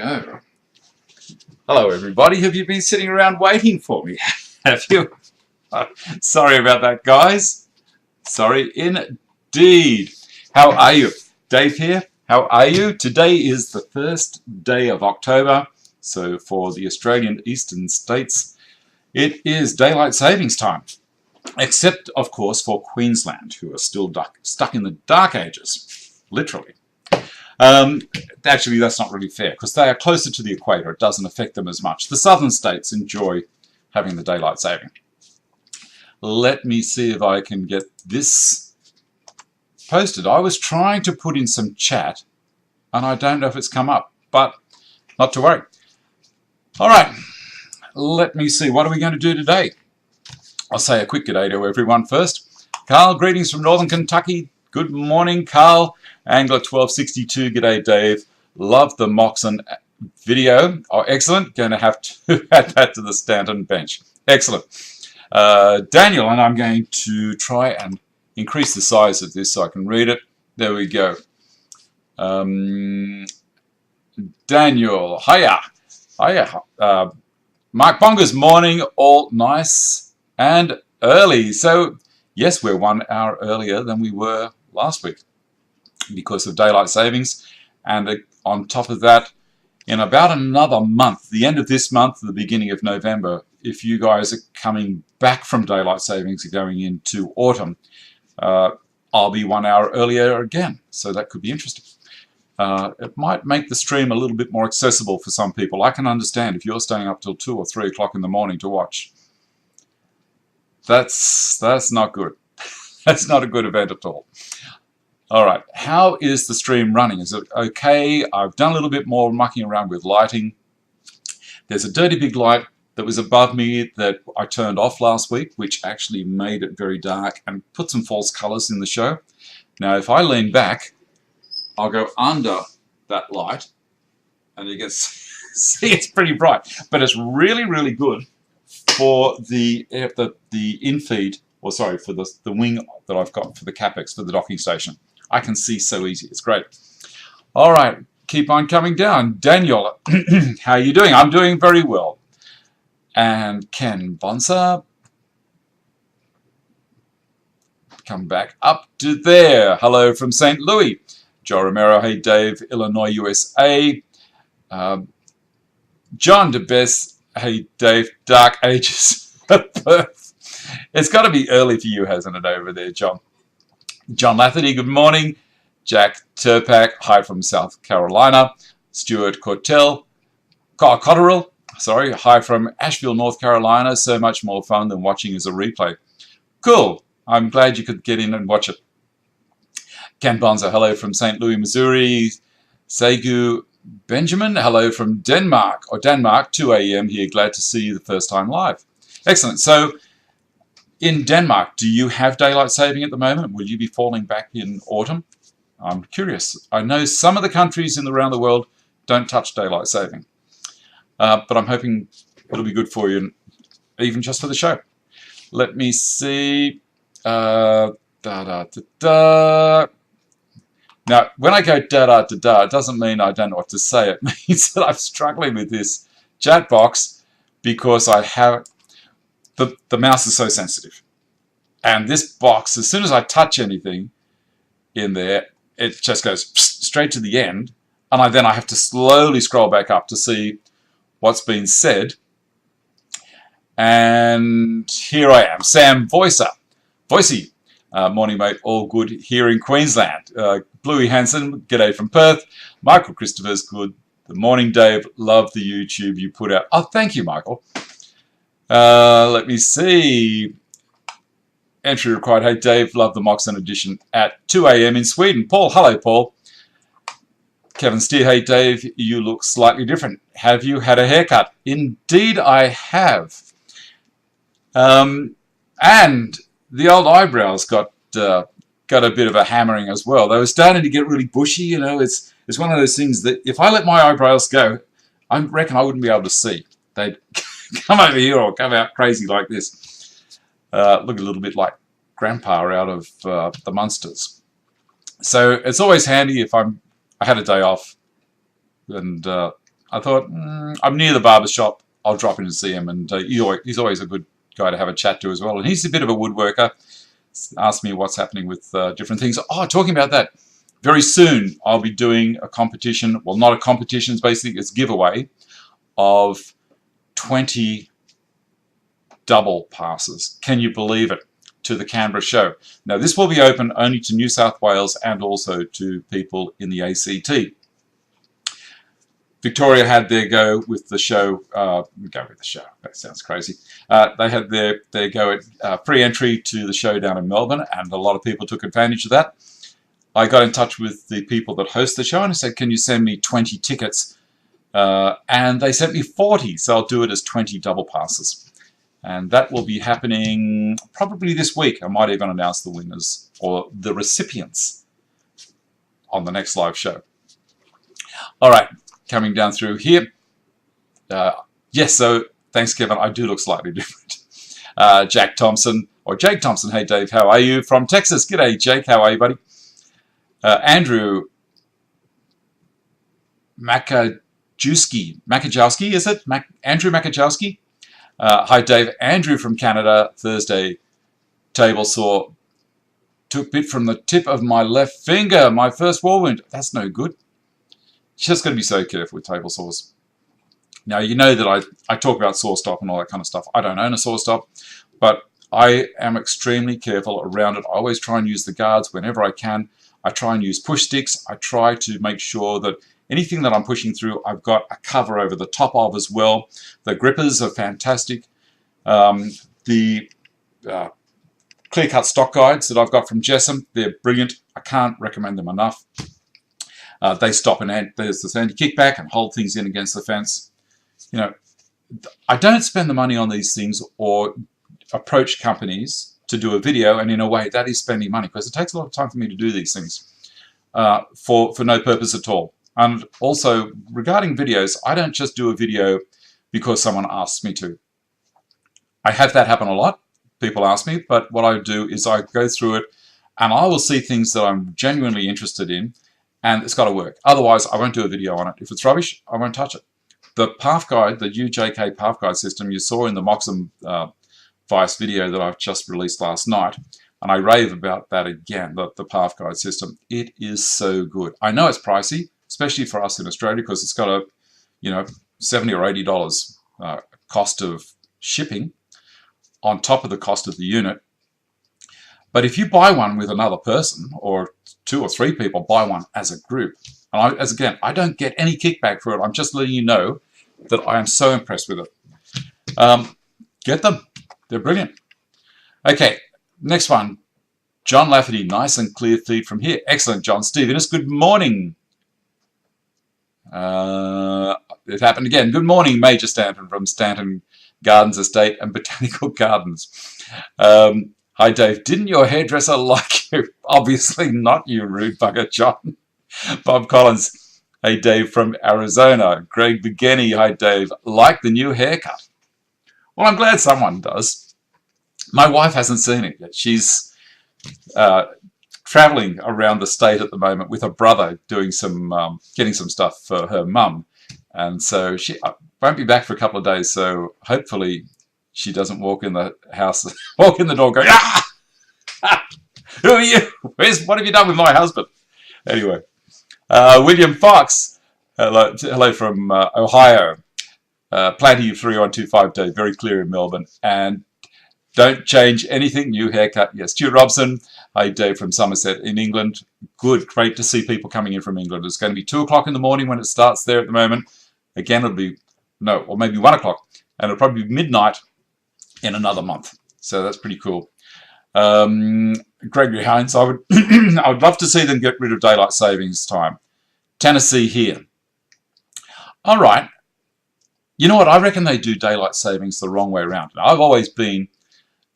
go. Hello, everybody. Have you been sitting around waiting for me? Have you? Sorry about that, guys. Sorry indeed. How are you? Dave here. How are you? Today is the first day of October. So for the Australian eastern states, it is daylight savings time. Except, of course, for Queensland, who are still stuck in the dark ages, literally. Actually, that's not really fair, because they are closer to the equator. It doesn't affect them as much. The southern states enjoy having the daylight saving. Let me see if I can get this posted. I was trying to put in some chat, and I don't know if it's come up, but not to worry. All right, let me see. What are we going to do today? I'll say a quick g'day to everyone first. Carl, greetings from Northern Kentucky. Good morning, Carl. Angler 1262, g'day, Dave. Love the Moxon video. Oh, excellent. Going to have to add that to the Stanton bench. Excellent. Daniel, and I'm going to try and increase the size of this so I can read it. There we go. Daniel, hiya. Hiya. Mark Bonger's morning, all nice and early. So, yes, we're 1 hour earlier than we were last week because of daylight savings. And on top of that, in about another month, the end of this month, the beginning of November, if you guys are coming back from daylight savings and going into autumn, I'll be 1 hour earlier again. So that could be interesting. It might make the stream a little bit more accessible for some people. I can understand if you're staying up till 2 or 3 o'clock in the morning to watch. That's not good. That's not a good event at all. All right, how is the stream running? Is it okay? I've done a little bit more mucking around with lighting. There's a dirty big light that was above me that I turned off last week, which actually made it very dark and put some false colors in the show. Now, if I lean back, I'll go under that light, and you can see it's pretty bright. But it's really, really good for the in-feed, or sorry, for the wing that I've got for the CapEx, for the docking station. I can see so easy. It's great. All right, keep on coming down. Daniel, how are you doing? I'm doing very well. And Ken Bonsa, come back up to there. Hello from St. Louis. Joe Romero, hey Dave, Illinois, USA. John DeBess, hey Dave, Dark Ages of Perth. It's got to be early for you, hasn't it, over there, John? John Lafferty, good morning. Jack Turpak, hi from South Carolina. Stuart Cotterill, sorry, hi from Asheville, North Carolina. So much more fun than watching as a replay. Cool. I'm glad you could get in and watch it. Ken Bonza, hello from St. Louis, Missouri. Segu Benjamin, hello from Denmark, 2 a.m. here. Glad to see you the first time live. Excellent. So, in Denmark, do you have daylight saving at the moment? Will you be falling back in autumn? I'm curious. I know some of the countries around the world don't touch daylight saving. But I'm hoping it'll be good for you, even just for the show. Let me see. Now, when I go da-da-da-da, it doesn't mean I don't know what to say. It means that I'm struggling with this chat box because I have... The mouse is so sensitive. And this box, as soon as I touch anything in there, it just goes straight to the end. And then I have to slowly scroll back up to see what's been said. And here I am, Sam Voicey. Morning, mate. All good here in Queensland. Bluey Hansen, g'day from Perth. Michael Christopher's good. Good morning, Dave. Love the YouTube you put out. Oh, thank you, Michael. Let me see. Entry required. Hey, Dave. Love the Moxon edition at 2 a.m. in Sweden. Paul. Hello, Paul. Kevin Steer. Hey, Dave. You look slightly different. Have you had a haircut? Indeed, I have. And the old eyebrows got a bit of a hammering as well. They were starting to get really bushy. You know, it's one of those things that if I let my eyebrows go, I reckon I wouldn't be able to see. They'd come over here or come out crazy like this. Look a little bit like Grandpa out of the Munsters. So it's always handy if I had a day off and I thought, I'm near the barber shop. I'll drop in and see him. And he's always a good guy to have a chat to as well. And he's a bit of a woodworker. Asked me what's happening with different things. Oh, talking about that. Very soon, I'll be doing a competition. Well, not a competition. It's basically a giveaway of 20 double passes. Can you believe it? To the Canberra show. Now, this will be open only to New South Wales and also to people in the ACT. Victoria had their go with the show. That sounds crazy. They had their go at free entry to the show down in Melbourne, and a lot of people took advantage of that. I got in touch with the people that host the show and I said, can you send me 20 tickets? And they sent me 40, so I'll do it as 20 double passes. And that will be happening probably this week. I might even announce the winners or the recipients on the next live show. All right, coming down through here. Yes, so thanks, Kevin. I do look slightly different. Jake Thompson, hey Dave, how are you? From Texas. G'day, Jake. How are you, buddy? Andrew Makajowski, is it? Andrew Makajowski? Hi, Dave. Andrew from Canada. Thursday, table saw. Took bit from the tip of my left finger. My first wall wound. That's no good. Just got to be so careful with table saws. Now, you know that I talk about saw stop and all that kind of stuff. I don't own a saw stop, but I am extremely careful around it. I always try and use the guards whenever I can. I try and use push sticks. I try to make sure that anything that I'm pushing through, I've got a cover over the top of as well. The grippers are fantastic. The clear-cut stock guides that I've got from Jessam, they're brilliant. I can't recommend them enough. They stop and there's this anti-kickback and hold things in against the fence. You know, I don't spend the money on these things or approach companies to do a video, and in a way that is spending money because it takes a lot of time for me to do these things for no purpose at all. And also, regarding videos, I don't just do a video because someone asks me to. I have that happen a lot. People ask me, but what I do is I go through it and I will see things that I'm genuinely interested in, and it's got to work. Otherwise, I won't do a video on it. If it's rubbish, I won't touch it. The path guide, the UJK path guide system you saw in the Moxham Vice video that I've just released last night, and I rave about that again, the path guide system. It is so good. I know it's pricey, especially for us in Australia, because it's got a, $70 or $80 cost of shipping on top of the cost of the unit. But if you buy one with another person, or 2 or 3 people buy one as a group, and again, I don't get any kickback for it. I'm just letting you know that I am so impressed with it. Get them. They're brilliant. Okay, next one. John Lafferty, nice and clear feed from here. Excellent, John. Stephen, good morning. It happened again. Good morning, Major Stanton from Stanton Gardens Estate and Botanical Gardens. Hi, Dave. Didn't your hairdresser like you? Obviously not, you rude bugger, John. Bob Collins. Hey, Dave from Arizona. Greg Begeni. Hi, Dave. Like the new haircut? Well, I'm glad someone does. My wife hasn't seen it yet. She's traveling around the state at the moment with her brother doing some, getting some stuff for her mum. And so she won't be back for a couple of days. So hopefully she doesn't walk in the house, walk in the door going, ah! Who are you? What have you done with my husband? Anyway, William Fox, hello from Ohio. Plenty of 3125 Dave, very clear in Melbourne. And don't change anything, new haircut. Yes, Stuart Robson. Hi, Dave from Somerset in England. Good, great to see people coming in from England. It's going to be 2 o'clock in the morning when it starts there at the moment. Again, it'll be, no, or maybe 1 o'clock. And it'll probably be midnight in another month. So that's pretty cool. Gregory Hines, I would love to see them get rid of daylight savings time. Tennessee here. All right. You know what? I reckon they do daylight savings the wrong way around. Now, I've always been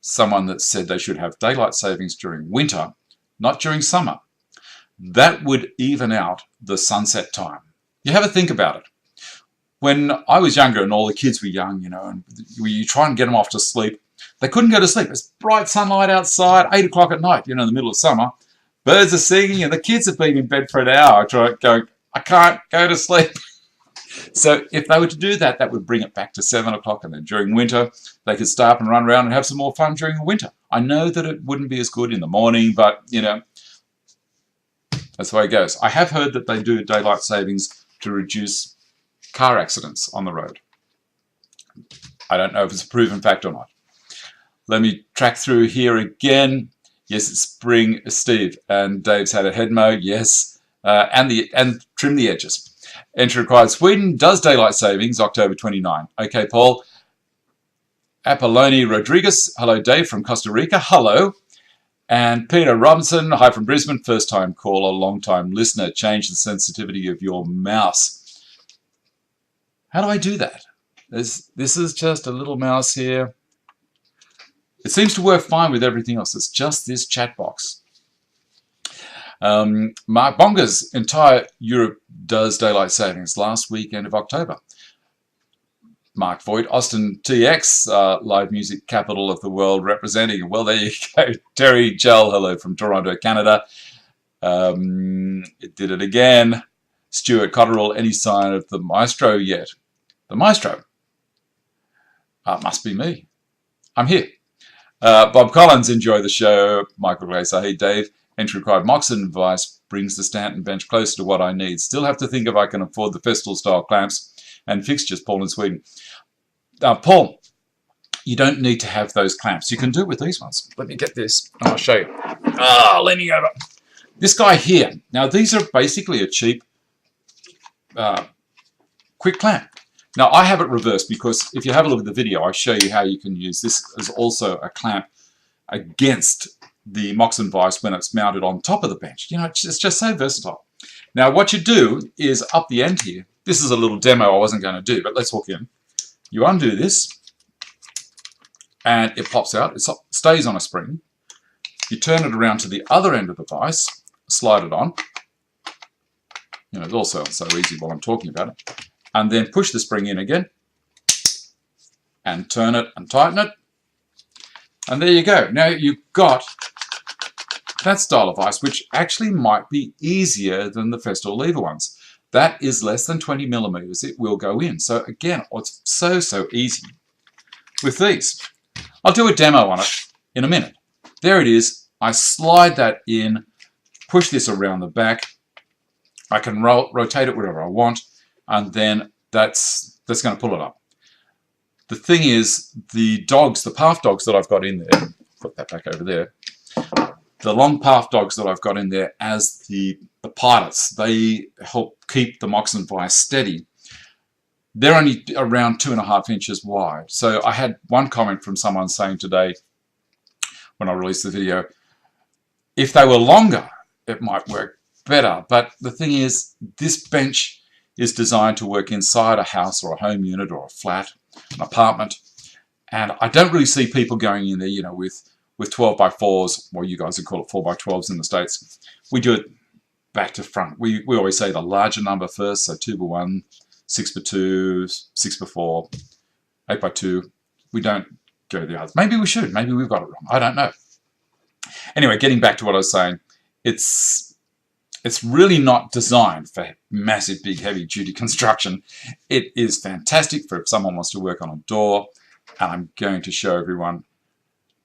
someone that said they should have daylight savings during winter, not during summer. That would even out the sunset time. You have a think about it. When I was younger and all the kids were young, and you try and get them off to sleep, they couldn't go to sleep. It's bright sunlight outside, 8 o'clock at night, in the middle of summer. Birds are singing and the kids have been in bed for an hour going, I can't go to sleep. So if they were to do that, that would bring it back to 7 o'clock, and then during winter, they could stay up and run around and have some more fun during the winter. I know that it wouldn't be as good in the morning, but, you know, that's the way it goes. I have heard that they do daylight savings to reduce car accidents on the road. I don't know if it's a proven fact or not. Let me track through here again. Yes, it's spring, Steve, and Dave's had a head mow. Yes, and trim the edges. Entry required. Sweden does daylight savings October 29. Okay, Paul. Apolloni Rodriguez. Hello, Dave from Costa Rica. Hello. And Peter Robinson. Hi from Brisbane. First time caller, long time listener. Change the sensitivity of your mouse. How do I do that? This is just a little mouse here. It seems to work fine with everything else. It's just this chat box. Mark Bonga's entire Europe does daylight savings last weekend of October. Mark Voigt, Austin TX, live music capital of the world representing. Well, there you go. Terry Gell, hello from Toronto, Canada. It did it again. Stuart Cotterill, any sign of the maestro yet? The maestro? Must be me. I'm here. Bob Collins, enjoy the show. Michael Glaser, hey Dave. Entry required. Moxon Vice brings the Stanton bench closer to what I need. Still have to think if I can afford the Festool style clamps and fixtures, Paul in Sweden. Paul, you don't need to have those clamps. You can do it with these ones. Let me get this and I'll show you. Leaning over. This guy here. Now, these are basically a cheap quick clamp. Now, I have it reversed because if you have a look at the video, I show you how you can use this as also a clamp against the Moxon vise when it's mounted on top of the bench. You know, it's just so versatile. Now, what you do is up the end here. This is a little demo I wasn't going to do, but let's walk in. You undo this, and it pops out. It stays on a spring. You turn it around to the other end of the vise, slide it on. You know, it's also so easy while I'm talking about it. And then push the spring in again, and turn it and tighten it. And there you go. Now you've got that style of vise, which actually might be easier than the Festool lever ones. That is less than 20 millimeters. It will go in. So again, it's so easy with these. I'll do a demo on it in a minute. There it is. I slide that in, push this around the back. I can rotate it wherever I want, and then that's going to pull it up. The thing is, the dogs, the path dogs that I've got in there, put that back over there, the long path dogs that I've got in there as the pilots, they help keep the Moxon vise steady. They're only around 2.5 inches wide. So I had one comment from someone saying today, when I released the video, if they were longer, it might work better. But the thing is, this bench is designed to work inside a house or a home unit or a flat, an apartment. And I don't really see people going in there, you know, with 12 by 4s, well, you guys would call it 4 by 12s in the States. We do it back to front. We always say the larger number first, so 2 by 1, 6 by 2, 6 by 4, 8 by 2. We don't go the others. Maybe we should. Maybe we've got it wrong. I don't know. Anyway, getting back to what I was saying, it's really not designed for massive, big, heavy-duty construction. It is fantastic for if someone wants to work on a door, and I'm going to show everyone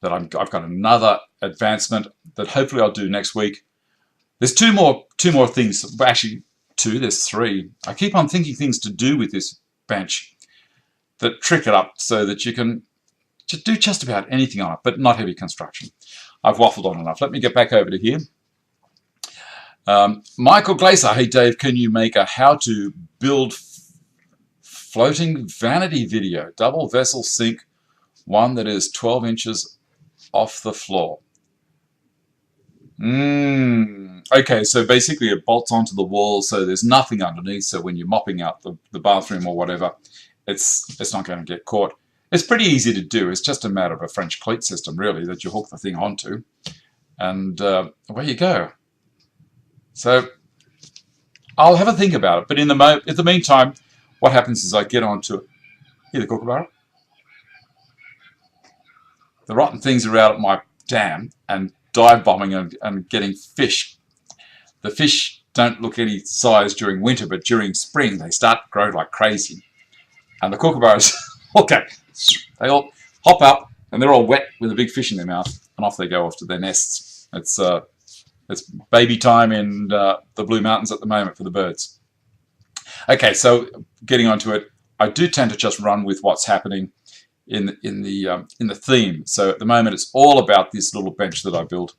that I've got another advancement that hopefully I'll do next week. There's two more things, actually there's 3. I keep on thinking things to do with this bench that trick it up so that you can do just about anything on it, but not heavy construction. I've waffled on enough. Let me get back over to here. Michael Glaser, hey Dave, can you make a how to build floating vanity video, double vessel sink, one that is 12 inches off the floor? Okay, so basically it bolts onto the wall, so there's nothing underneath, so when you're mopping out the bathroom or whatever, it's not going to get caught. It's pretty easy to do. It's just a matter of a French cleat system, really, that you hook the thing onto, and away you go. So I'll have a think about it, but in the meantime, what happens is I get onto it. Here, the kookaburra. The rotten things are out at my dam and dive bombing and getting fish. The fish don't look any size during winter, but during spring they start to grow like crazy. And the kookaburras, okay, they all hop up and they're all wet with a big fish in their mouth, and off they go off to their nests. It's baby time in the Blue Mountains at the moment for the birds. Okay, so getting onto it, I do tend to just run with what's happening in the theme. So at the moment, it's all about this little bench that I built.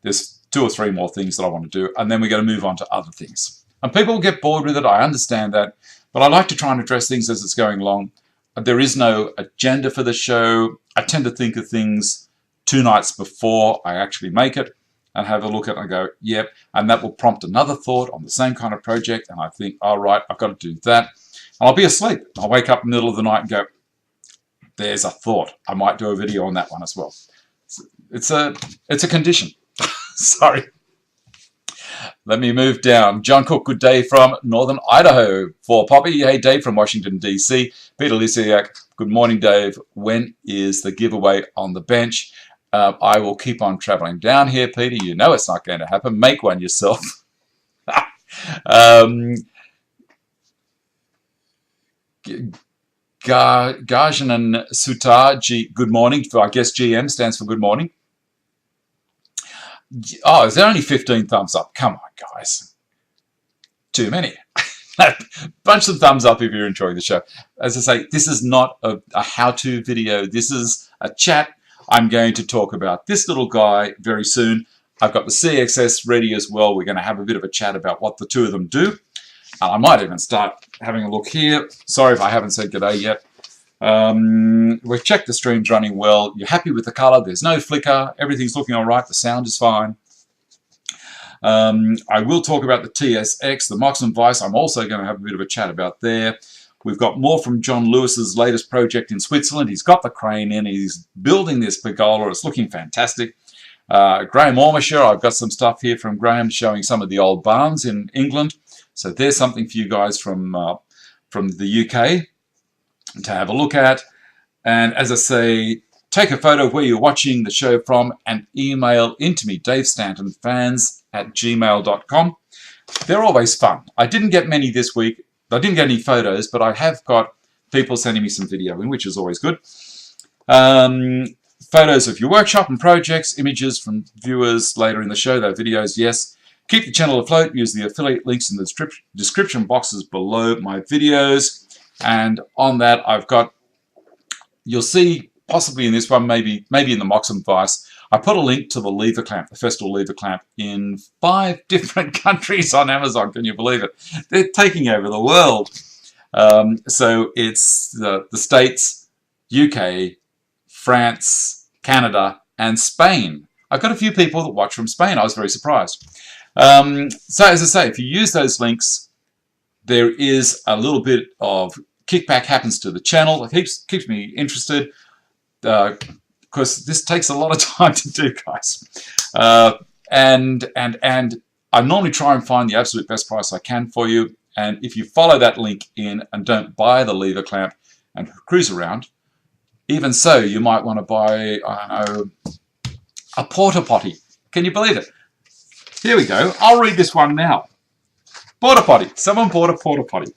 There's 2 or 3 more things that I want to do, and then we're going to move on to other things. And people will get bored with it. I understand that, but I like to try and address things as it's going along. There is no agenda for the show. I tend to think of things 2 nights before I actually make it, and have a look at it and go, yep, and that will prompt another thought on the same kind of project, and I think, all right, I've got to do that. And I'll be asleep. I'll wake up in the middle of the night and go, there's a thought. I might do a video on that one as well. It's a condition. Sorry. Let me move down. John Cook, good day from Northern Idaho. For Poppy, hey, Dave from Washington, D.C. Peter Lisiak, good morning, Dave. When is the giveaway on the bench? I will keep on traveling down here, Peter. You know it's not going to happen. Make one yourself. Gajanan Sutar, good morning. I guess GM stands for good morning. Oh, is there only 15 thumbs up? Come on, guys. Too many. Bunch of thumbs up if you're enjoying the show. As I say, this is not a how-to video. This is a chat. I'm going to talk about this little guy very soon. I've got the CXS ready as well. We're going to have a bit of a chat about what the 2 of them do. I might even start having a look here. Sorry if I haven't said g'day yet. We've checked the stream's running well. You're happy with the color. There's no flicker. Everything's looking all right. The sound is fine. I will talk about the TSX, the Moxon Vice. I'm also going to have a bit of a chat about there. We've got more from John Lewis's latest project in Switzerland. He's got the crane in. He's building this pergola. It's looking fantastic. Graham Ormisher, I've got some stuff here from Graham showing some of the old barns in England. So there's something for you guys from the UK to have a look at. And as I say, take a photo of where you're watching the show from and email into me, davestantonfans@gmail.com. They're always fun. I didn't get many this week. I didn't get any photos, but I have got people sending me some video in, which is always good. Photos of your workshop and projects, images from viewers later in the show, those videos, yes. Keep the channel afloat. Use the affiliate links in the description boxes below my videos. And on that, I've got, you'll see possibly in this one, maybe in the Moxon Vice, I put a link to the lever clamp, the Festool lever clamp, in 5 different countries on Amazon. Can you believe it? They're taking over the world. So it's the States, UK, France, Canada, and Spain. I've got a few people that watch from Spain. I was very surprised. So as I say, if you use those links, there is a little bit of kickback happens to the channel. It keeps me interested. Because this takes a lot of time to do, guys. And I normally try and find the absolute best price I can for you. And if you follow that link in and don't buy the lever clamp and cruise around, even so, you might want to buy, I don't know, a porta potty. Can you believe it? Here we go. I'll read this one now. Porta potty. Someone bought a porta potty.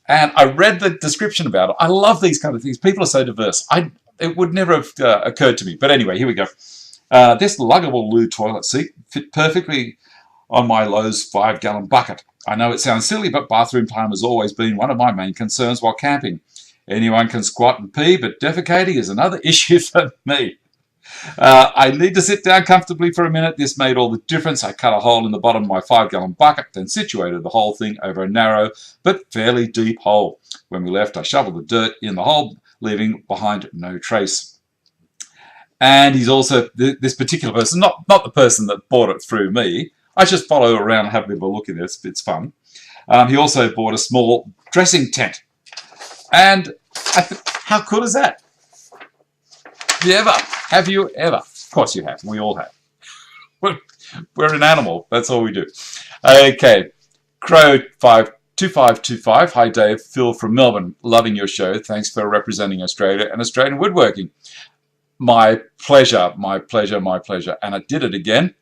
And I read the description about it. I love these kind of things. People are so diverse. It would never have occurred to me. But anyway, here we go. This luggable loo toilet seat fit perfectly on my Lowe's 5-gallon bucket. I know it sounds silly, but bathroom time has always been one of my main concerns while camping. Anyone can squat and pee, but defecating is another issue for me. I need to sit down comfortably for a minute. This made all the difference. I cut a hole in the bottom of my 5-gallon bucket, then situated the whole thing over a narrow but fairly deep hole. When we left, I shoveled the dirt in the hole, leaving behind no trace. And he's also, this particular person, not the person that bought it through me. I just follow around and have a bit of a look at this. It's fun. He also bought a small dressing tent. And how cool is that? Have you ever? Of course you have. We all have. We're an animal. That's all we do. Okay. Crow 2525. Hi, Dave. Phil from Melbourne. Loving your show. Thanks for representing Australia and Australian woodworking. My pleasure. My pleasure. My pleasure. And I did it again.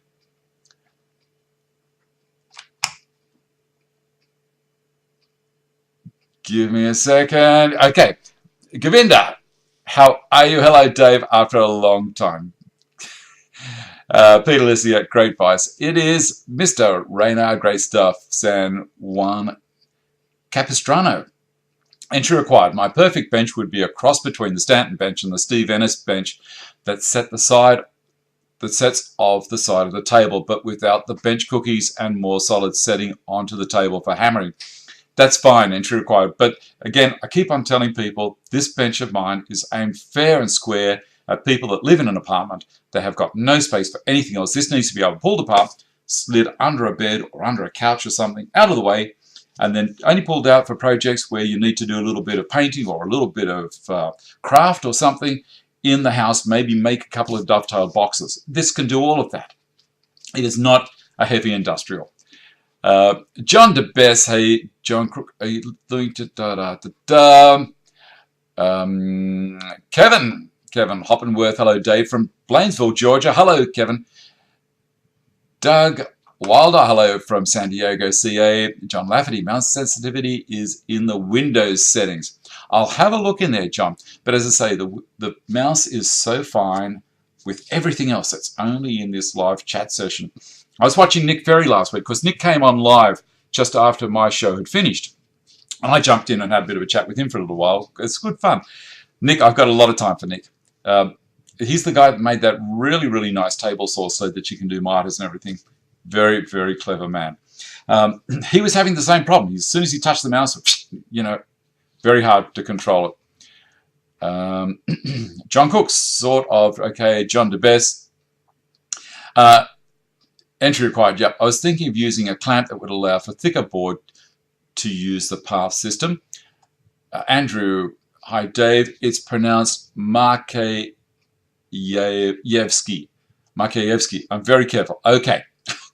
Give me a second. Okay. Govinda, how are you? Hello, Dave, after a long time. Peter Lissier, great advice. It is Mr. Raynar, great stuff. San Juan Capistrano. Entry required. My perfect bench would be a cross between the Stanton bench and the Steve Ennis bench that sets off the side of the table, but without the bench cookies and more solid setting onto the table for hammering. That's fine, entry required. But again, I keep on telling people this bench of mine is aimed fair and square at people that live in an apartment. They have got no space for anything else. This needs to be able to pulled apart, slid under a bed or under a couch or something, out of the way, and then only pulled out for projects where you need to do a little bit of painting or a little bit of craft or something in the house, maybe make a couple of dovetailed boxes. This can do all of that. It is not a heavy industrial. John DeBess, hey, John Crook, are you doing Kevin Hoppenworth, hello, Dave from Blainesville, Georgia, hello, Kevin. Doug Wilder, hello from San Diego, CA. John Lafferty, mouse sensitivity is in the Windows settings. I'll have a look in there, John, but as I say, the mouse is so fine with everything else. It's only in this live chat session. I was watching Nick Ferry last week because Nick came on live just after my show had finished. And I jumped in and had a bit of a chat with him for a little while. It's good fun. Nick, I've got a lot of time for Nick. He's the guy that made that really, really nice table saw so that you can do miters and everything. Very, very clever man. He was having the same problem. As soon as he touched the mouse, you know, very hard to control it. John Cook, sort of. Okay, John DeBess. Entry required. Yep, I was thinking of using a clamp that would allow for thicker board to use the path system. Andrew, hi Dave. It's pronounced Markeyevsky. Markeyevsky. I'm very careful. Okay,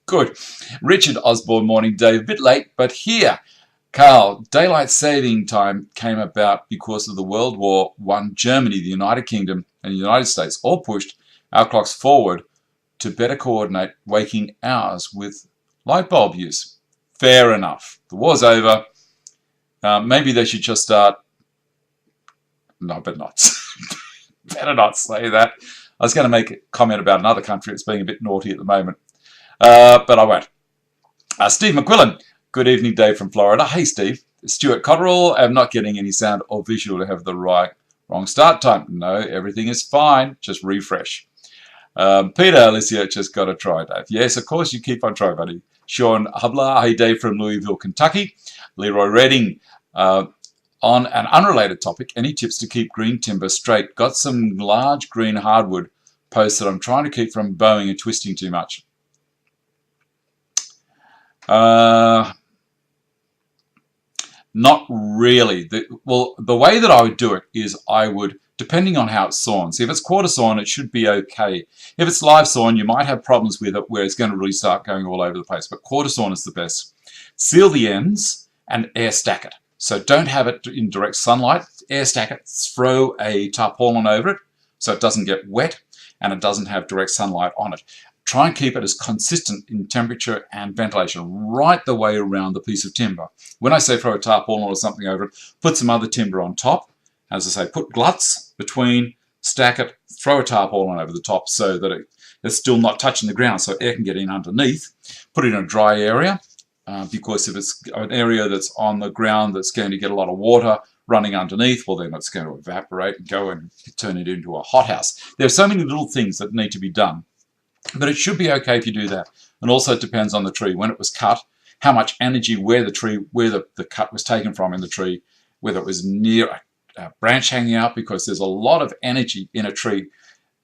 good. Richard Osborne, morning Dave. A bit late, but here. Carl, daylight saving time came about because of the World War I. Germany, the United Kingdom, and the United States all pushed our clocks forward to better coordinate waking hours with light bulb use. Fair enough. The war's over. Maybe they should just start... No, better not. Better not say that. I was going to make a comment about another country that's being a bit naughty at the moment. But I won't. Steve McQuillan. Good evening, Dave from Florida. Hey, Steve. Stuart Cotterill. I'm not getting any sound or visual to have the wrong start time. No, everything is fine. Just refresh. Peter Alicia, just got to try, Dave. Yes, of course, you keep on trying, buddy. Sean Hubler, hey, Dave from Louisville, Kentucky. Leroy Redding, on an unrelated topic, any tips to keep green timber straight? Got some large green hardwood posts that I'm trying to keep from bowing and twisting too much. Not really. The way that I would do it is I would, depending on how it's sawn. See, if it's quarter sawn, it should be okay. If it's live sawn, you might have problems with it where it's going to really start going all over the place. But quarter sawn is the best. Seal the ends and air stack it. So don't have it in direct sunlight. Air stack it. Throw a tarpaulin over it so it doesn't get wet and it doesn't have direct sunlight on it. Try and keep it as consistent in temperature and ventilation right the way around the piece of timber. When I say throw a tarpaulin or something over it, put some other timber on top. As I say, put gluts between, stack it, throw a tarpaulin over the top so that it's still not touching the ground so air can get in underneath. Put it in a dry area because if it's an area that's on the ground that's going to get a lot of water running underneath, well then it's going to evaporate and go and turn it into a hothouse. There are so many little things that need to be done. But it should be okay if you do that. And also it depends on the tree. When it was cut, how much energy, where the cut was taken from in the tree, whether it was near a branch hanging out, because there's a lot of energy in a tree.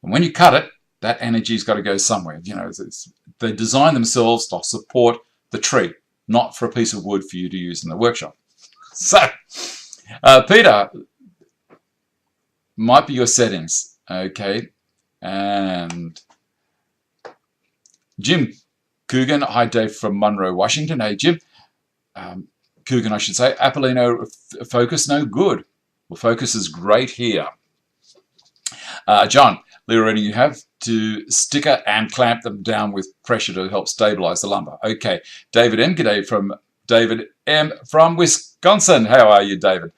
And when you cut it, that energy's got to go somewhere. You know, they design themselves to support the tree, not for a piece of wood for you to use in the workshop. So, Peter, might be your settings, okay? And Jim Coogan, hi Dave from Monroe, Washington. Hey Jim, Coogan I should say. Apollino focus no good. Well, focus is great here. John, Leroy, you have to sticker and clamp them down with pressure to help stabilize the lumber. Okay, David M. G'day from David M. from Wisconsin. How are you, David?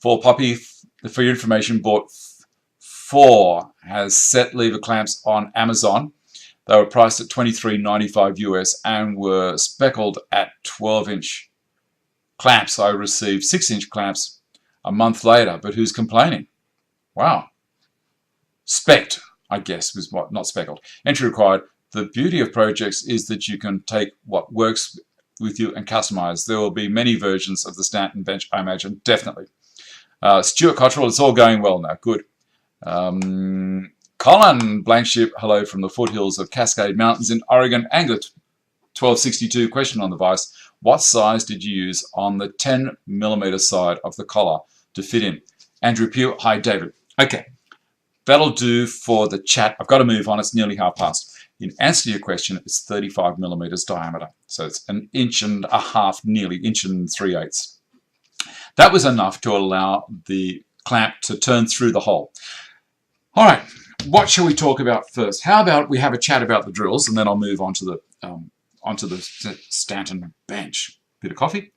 For Poppy, for your information, bought 4 has set lever clamps on Amazon. They were priced at $23.95 US and were speckled at 12-inch clamps. I received 6-inch clamps a month later, but who's complaining? Wow. Specced, I guess, was what, not speckled. Entry required. The beauty of projects is that you can take what works with you and customize. There will be many versions of the Stanton bench, I imagine, definitely. Stuart Cottrell, it's all going well now. Good. Colin Blankship, hello from the foothills of Cascade Mountains in Oregon. Angler 1262, question on the vise. What size did you use on the 10mm side of the collar to fit in? Andrew Pugh, hi David. Okay, that'll do for the chat. I've got to move on, it's nearly 1/2 past. In answer to your question, it's 35mm diameter. So it's 1.5 inches, nearly 1 3/8 inches. That was enough to allow the clamp to turn through the hole. All right, what shall we talk about first? How about we have a chat about the drills, and then I'll move on to the Stanton bench. Bit of coffee.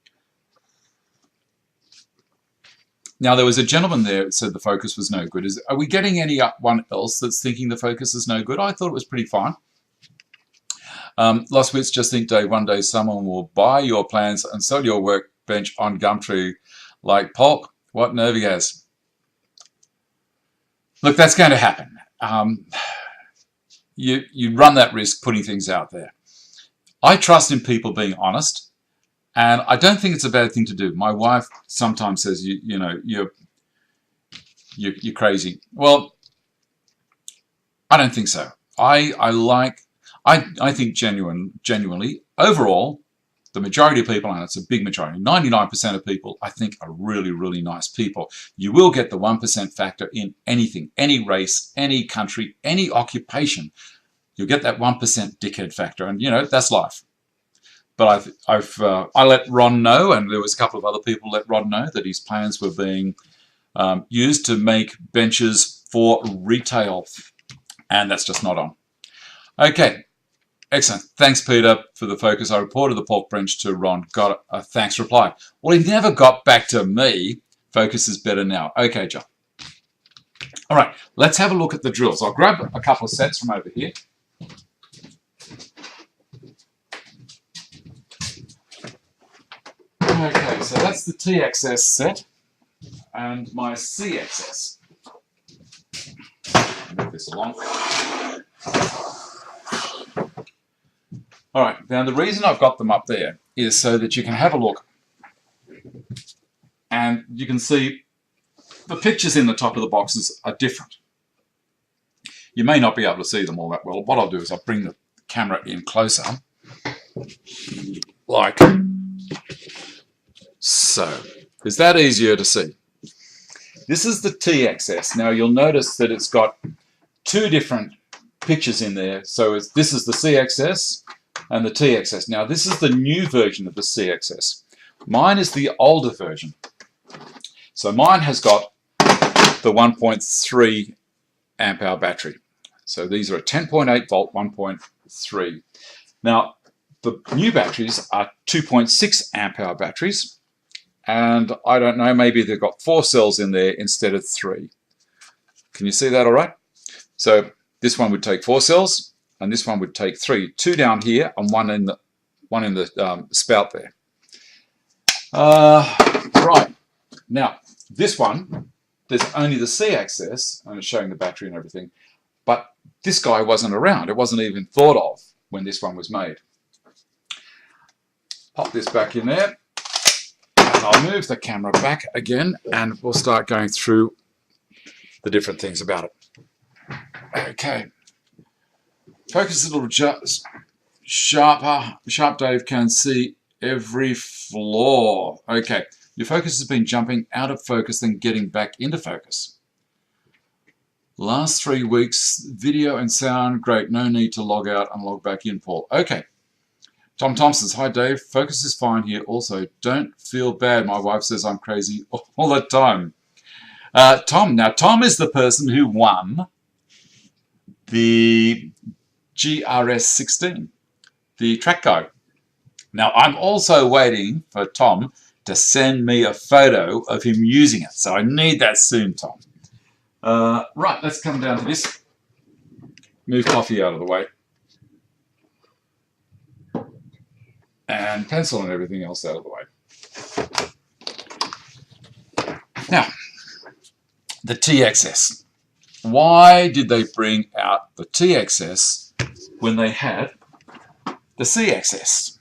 Now, there was a gentleman there that said the focus was no good. Are we getting anyone else that's thinking the focus is no good? I thought it was pretty fine. Lost Wits just think, Dave, one day someone will buy your plans and sell your workbench on Gumtree like pulp. What Nervigaz? Look, that's going to happen. You run that risk putting things out there. I trust in people being honest, and I don't think it's a bad thing to do. My wife sometimes says, you know, you're crazy. Well, I don't think so. I think genuinely, overall, the majority of people, and it's a big majority, 99% of people, I think, are really, really nice people. You will get the 1% factor in anything, any race, any country, any occupation. You'll get that 1% dickhead factor, and, you know, that's life. But I let Ron know, and there was a couple of other people let Ron know that his plans were being used to make benches for retail, and that's just not on. Okay. Excellent. Thanks, Peter, for the focus. I reported the pork bench to Ron. Got a thanks reply. Well, he never got back to me. Focus is better now. Okay, John. All right, let's have a look at the drills. I'll grab a couple of sets from over here. Okay, so that's the TXS set and my CXS. Move this along. All right, now the reason I've got them up there is so that you can have a look and you can see the pictures in the top of the boxes are different. You may not be able to see them all that well. What I'll do is I'll bring the camera in closer, like so. Is that easier to see? This is the TXS. Now you'll notice that it's got 2 different pictures in there. So this is the CXS and the TXS. Now this is the new version of the CXS. Mine is the older version. So mine has got the 1.3 amp hour battery. So these are a 10.8 volt 1.3. Now the new batteries are 2.6 amp hour batteries, and I don't know, maybe they've got 4 cells in there instead of 3. Can you see that all right? So this one would take 4 cells, and this one would take 3. 2 down here and one in the spout there. Right. Now, this one, there's only the CXS, and it's showing the battery and everything, but this guy wasn't around. It wasn't even thought of when this one was made. Pop this back in there, and I'll move the camera back again, and we'll start going through the different things about it. Okay. Focus a little sharper. Sharp Dave can see every flaw. Okay. Your focus has been jumping out of focus, then getting back into focus. Last 3 weeks, video and sound, great. No need to log out and log back in, Paul. Okay. Tom Thompson's, hi Dave. Focus is fine here. Also, don't feel bad. My wife says I'm crazy all the time. Tom. Now, Tom is the person who won the GRS 16, the track guide. Now, I'm also waiting for Tom to send me a photo of him using it. So I need that soon, Tom. Right, let's come down to this. Move coffee out of the way. And pencil and everything else out of the way. Now, the TXS. Why did they bring out the TXS when they had the CXS?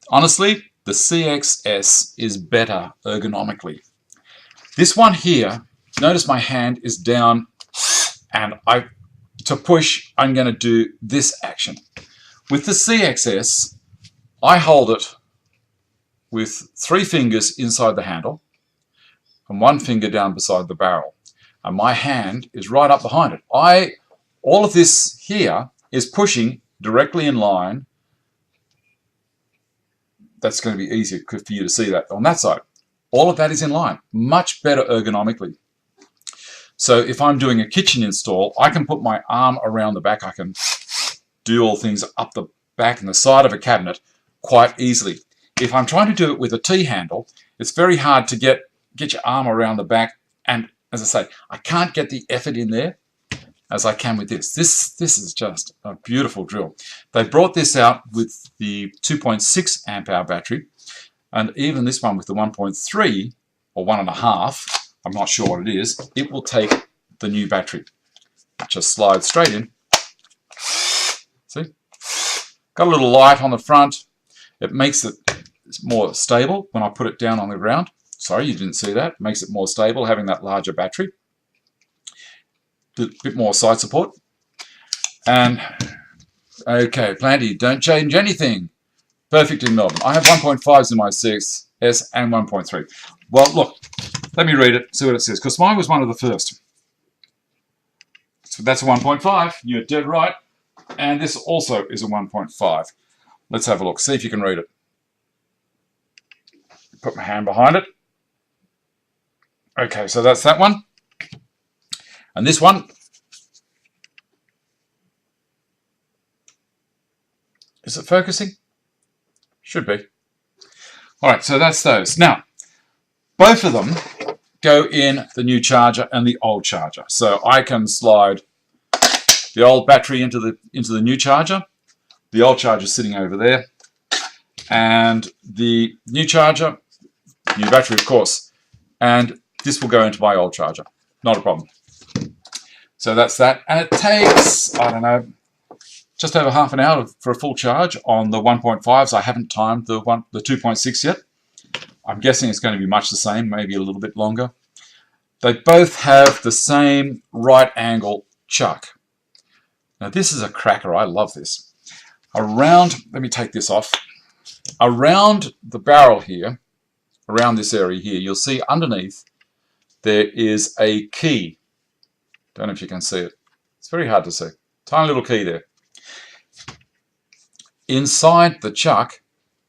Honestly, the CXS is better ergonomically. This one here, notice my hand is down, and to push, I'm going to do this action. With the CXS, I hold it with 3 fingers inside the handle and 1 finger down beside the barrel. And my hand is right up behind it. All of this here is pushing directly in line. That's going to be easier for you to see that on that side. All of that is in line, much better ergonomically. So if I'm doing a kitchen install, I can put my arm around the back. I can do all things up the back and the side of a cabinet quite easily. If I'm trying to do it with a T-handle, it's very hard to get your arm around the back. And as I say, I can't get the effort in there as I can with this. This is just a beautiful drill. They brought this out with the 2.6 amp hour battery, and even this one with the 1.3 or 1.5, I'm not sure what it is, it will take the new battery. Just slide straight in. See? Got a little light on the front. It makes it more stable when I put it down on the ground. Sorry, you didn't see that. It makes it more stable having that larger battery. A bit more side support. And, okay, Planty, don't change anything. Perfect in Melbourne. I have 1.5s in my 6S and 1.3. Well, look, let me read it, see what it says, because mine was one of the first. So that's a 1.5. You're dead right. And this also is a 1.5. Let's have a look. See if you can read it. Put my hand behind it. Okay, so that's that one. And this one, is it focusing? Should be. All right, so that's those. Now, both of them go in the new charger and the old charger. So I can slide the old battery into the new charger. The old charger is sitting over there. And the new charger, new battery, of course. And this will go into my old charger. Not a problem. So that's that. And it takes, I don't know, just over half an hour for a full charge on the 1.5s. I haven't timed the 2.6 yet. I'm guessing it's going to be much the same, maybe a little bit longer. They both have the same right angle chuck. Now this is a cracker. I love this. Around, let me take this off. Around the barrel here, around this area here, you'll see underneath there is a key. Don't know if you can see it. It's very hard to see. Tiny little key there. Inside the chuck,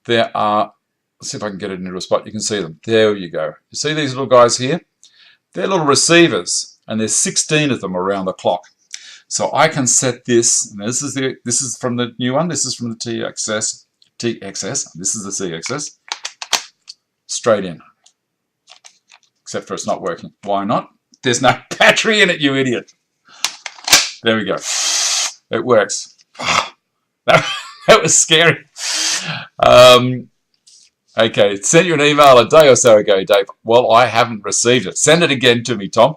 there are, let's see if I can get it into a spot. You can see them. There you go. You see these little guys here? They're little receivers, and there's 16 of them around the clock. So I can set this, and this is from the new one. This is from the TXS. This is the CXS. Straight in. Except for it's not working. Why not? There's no battery in it, you idiot. There we go. It works. That was scary. Okay, sent you an email a day or so ago, Dave. Well, I haven't received it. Send it again to me, Tom.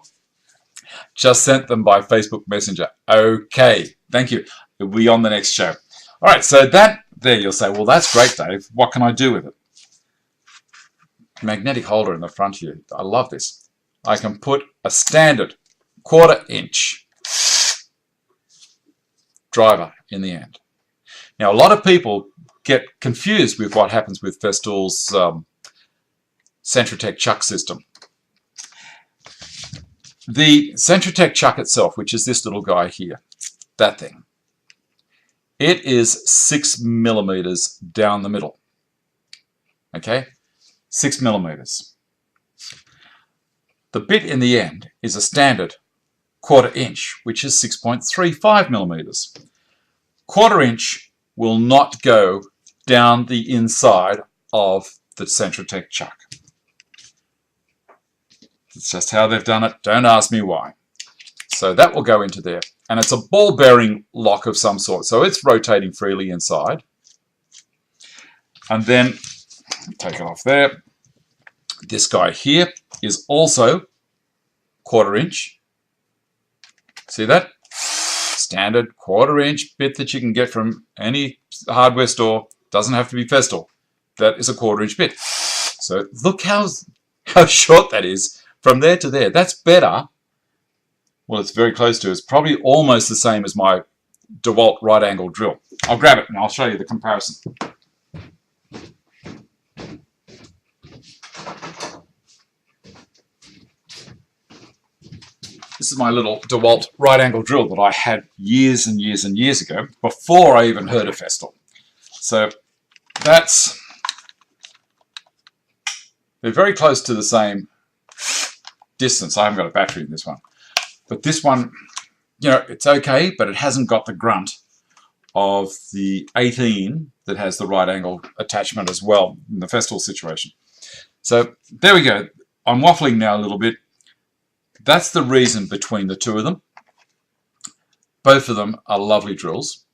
Just sent them by Facebook Messenger. Okay, thank you. We'll be on the next show. All right, so that there you'll say, well, that's great, Dave. What can I do with it? Magnetic holder in the front here. I love this. I can put a standard 1/4 inch driver in the end. Now, a lot of people get confused with what happens with Festool's Centratec chuck system. The Centratec chuck itself, which is this little guy here, that thing, it is 6 millimeters down the middle. Okay, 6 millimeters. The bit in the end is a standard 1/4 inch, which is 6.35 millimeters. 1/4 inch will not go down the inside of the Centratec chuck. It's just how they've done it. Don't ask me why. So that will go into there. And it's a ball bearing lock of some sort. So it's rotating freely inside. And then, take it off there. This guy here is also 1/4 inch. See that? Standard 1/4 inch bit that you can get from any hardware store. Doesn't have to be Festool. That is a 1/4 inch bit. So look how short that is from there to there. That's better. Well, it's very close to. It's probably almost the same as my DeWalt right angle drill. I'll grab it and I'll show you the comparison. This is my little DeWalt right angle drill that I had years and years and years ago, before I even heard of Festool. So they're very close to the same distance. I haven't got a battery in this one. But this one, you know, it's okay, but it hasn't got the grunt of the 18 that has the right angle attachment as well in the Festool situation. So there we go. I'm waffling now a little bit. That's the reason between the two of them. Both of them are lovely drills.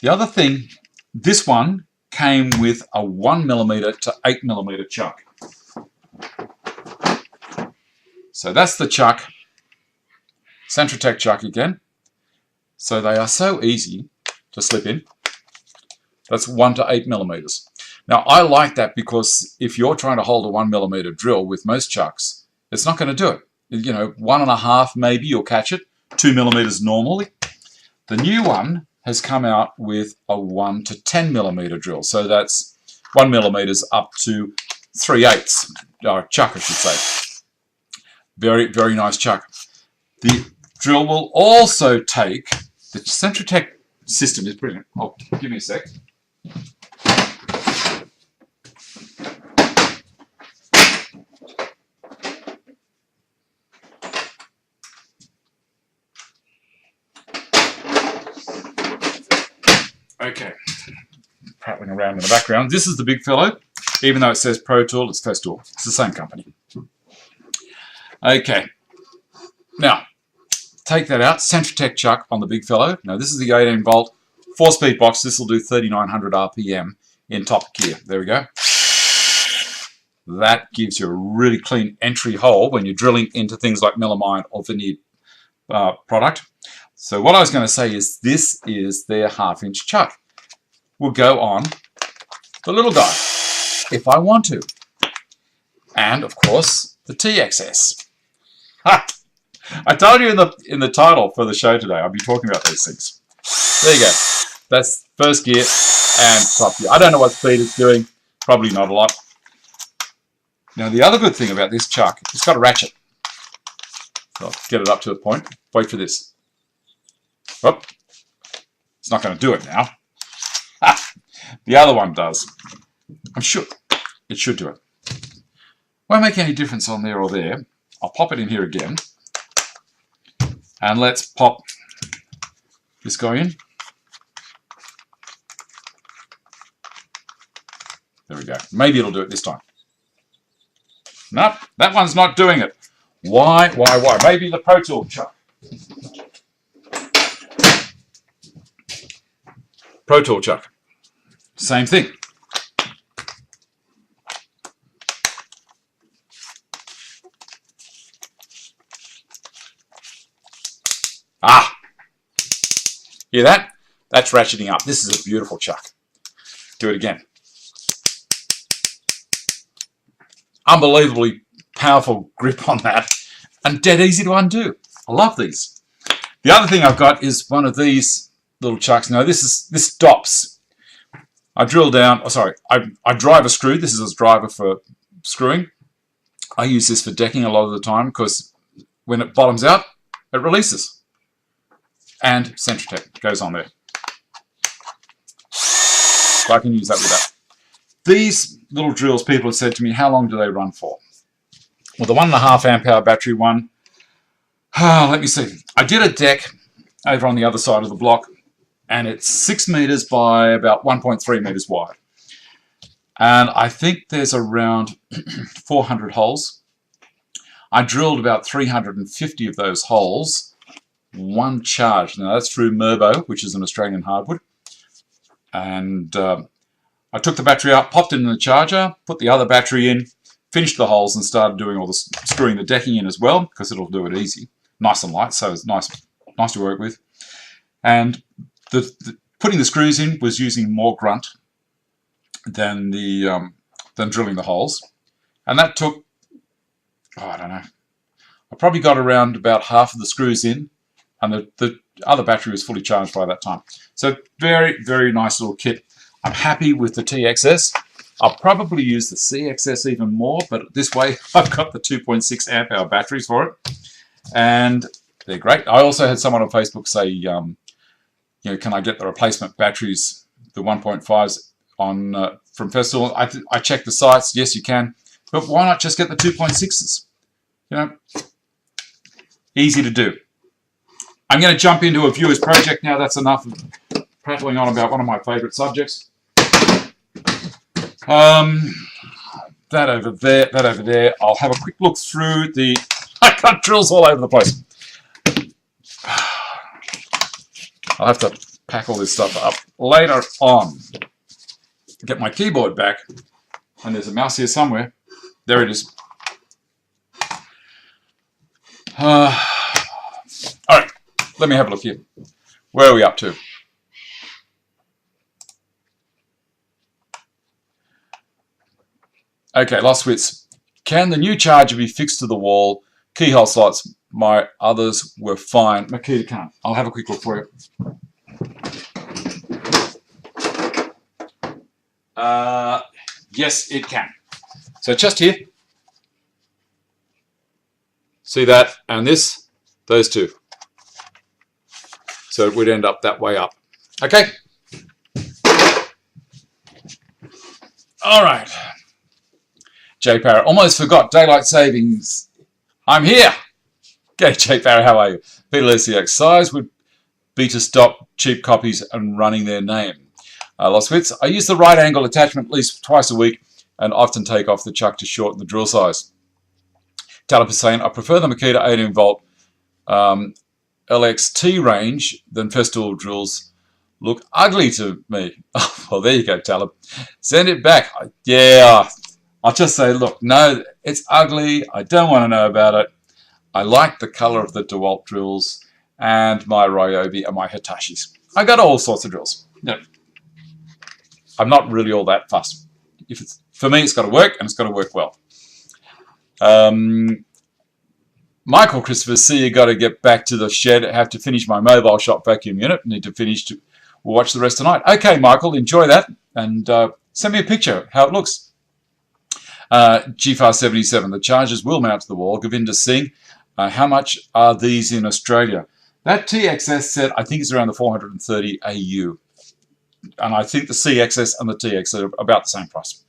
The other thing, this one came with a 1mm to 8mm chuck. So that's the chuck, Centratec chuck again. So they are so easy to slip in. That's 1 to 8mm. Now I like that because if you're trying to hold a 1mm drill with most chucks, it's not going to do it. You know, 1.5 maybe you'll catch it, 2mm normally. The new one has come out with a 1 to 10mm drill. So that's 1mm up to 3/8, chuck I should say. Very, very nice chuck. The drill will also take, the Centratec system is brilliant. Oh, give me a sec. Okay, prattling around in the background. This is the big fellow. Even though it says Pro Tool, it's Festool. It's the same company. Okay, now take that out. Centratec chuck on the big fellow. Now this is the 18 volt 4-speed box. This will do 3900 RPM in top gear. There we go. That gives you a really clean entry hole when you're drilling into things like melamine or veneered product. So what I was going to say is this is their 1/2 inch chuck. Will go on the little guy if I want to. And of course the TXS. Ha! I told you in the title for the show today I'll be talking about these things. There you go. That's first gear and top gear. I don't know what speed it's doing. Probably not a lot. Now the other good thing about this chuck, it's got a ratchet. So I'll get it up to the point. Wait for this. Oh, it's not going to do it now. The other one does. I'm sure it should do it. Won't make any difference on there or there. I'll pop it in here again. And let's pop this guy in. There we go. Maybe it'll do it this time. Nope, that one's not doing it. Why? Maybe the Pro Tool chuck. Pro Tool chuck. Same thing. Ah! Hear that? That's ratcheting up. This is a beautiful chuck. Do it again. Unbelievably powerful grip on that and dead easy to undo. I love these. The other thing I've got is one of these little chucks. Now this stops. I drill down, I drive a screw. This is a driver for screwing. I use this for decking a lot of the time because when it bottoms out, it releases. And Centratec goes on there. So I can use that with that. These little drills, people have said to me, how long do they run for? Well, the 1.5 amp hour battery one, let me see. I did a deck over on the other side of the block and it's 6 meters by about 1.3 meters wide. And I think there's around 400 holes. I drilled about 350 of those holes, one charge. Now that's through Merbo, which is an Australian hardwood. And I took the battery out, popped it in the charger, put the other battery in, finished the holes and started doing all the screwing the decking in as well, because it'll do it easy. Nice and light, so it's nice to work with. And putting the screws in was using more grunt than drilling the holes. And that took, oh, I don't know, I probably got around about half of the screws in, and the other battery was fully charged by that time. So very, very nice little kit. I'm happy with the TXS. I'll probably use the CXS even more, but this way I've got the 2.6 amp hour batteries for it, and they're great. I also had someone on Facebook say, you know, can I get the replacement batteries, the 1.5s on from Festool? I checked the sites. Yes, you can, but why not just get the 2.6s? You know, easy to do. I'm going to jump into a viewer's project now. That's enough of prattling on about one of my favourite subjects. That over there, that over there. I'll have a quick look through the... I got drills all over the place. I'll have to pack all this stuff up later on. Get my keyboard back. And there's a mouse here somewhere. There it is. Alright, let me have a look here. Where are we up to? Okay, last switch. Can the new charger be fixed to the wall? Keyhole slots. My others were fine. Makita can't. I'll have a quick look for you. Yes, it can. So just here. See that? And this? Those two. So it would end up that way up. Okay. All right. Jay Parrott, almost forgot daylight savings. I'm here. Okay, Jay Parrott, how are you? Peter Lesiak, size would be to stop cheap copies and running their name. Lost Wits, I use the right angle attachment at least twice a week and often take off the chuck to shorten the drill size. Talib Hussain, I prefer the Makita 18 volt LXT range than Festool drills. Look ugly to me. Oh, well, there you go, Talib. Send it back. Yeah. I'll just say, look, no, it's ugly. I don't want to know about it. I like the color of the DeWalt drills and my Ryobi and my Hitachis. I got all sorts of drills. No, I'm not really all that fussed. If it's, for me, it's got to work, and it's got to work well. Michael Christopher, see, you got to get back to the shed. I have to finish my mobile shop vacuum unit. Need to finish to we'll watch the rest tonight. Okay, Michael, enjoy that, and send me a picture how it looks. GFAR77, the chargers will mount to the wall. Govinda Singh, how much are these in Australia? That TXS set, I think, is around the 430 AU. And I think the CXS and the TX are about the same price.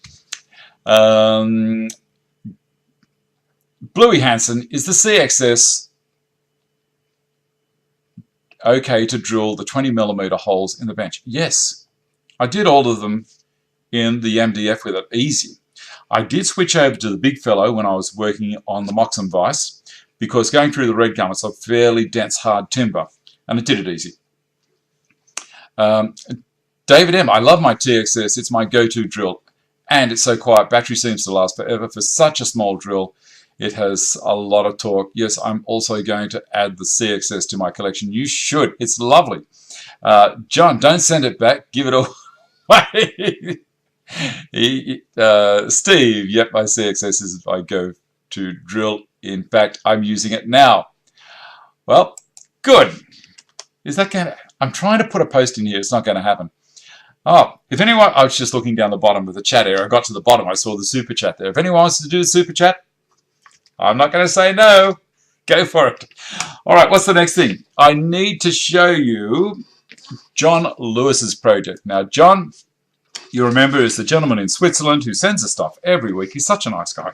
Bluey Hansen, is the CXS okay to drill the 20mm holes in the bench? Yes. I did all of them in the MDF with it, easy. I did switch over to the big fellow when I was working on the Moxham Vice, because going through the red gum, it's a fairly dense, hard timber, and it did it easy. David M, I love my TXS. It's my go-to drill, and it's so quiet. Battery seems to last forever. For such a small drill, it has a lot of torque. Yes, I'm also going to add the CXS to my collection. You should. It's lovely. John, don't send it back. Give it away. Steve, yep, my CXS is my go-to drill. In fact, I'm using it now. Well, good. Is that going to... I'm trying to put a post in here. It's not going to happen. Oh, if anyone... I was just looking down the bottom of the chat area. I got to the bottom. I saw the super chat there. If anyone wants to do the super chat, I'm not going to say no. Go for it. All right, what's the next thing? I need to show you John Lewis's project. Now, John, you remember, is the gentleman in Switzerland who sends us stuff every week. He's such a nice guy.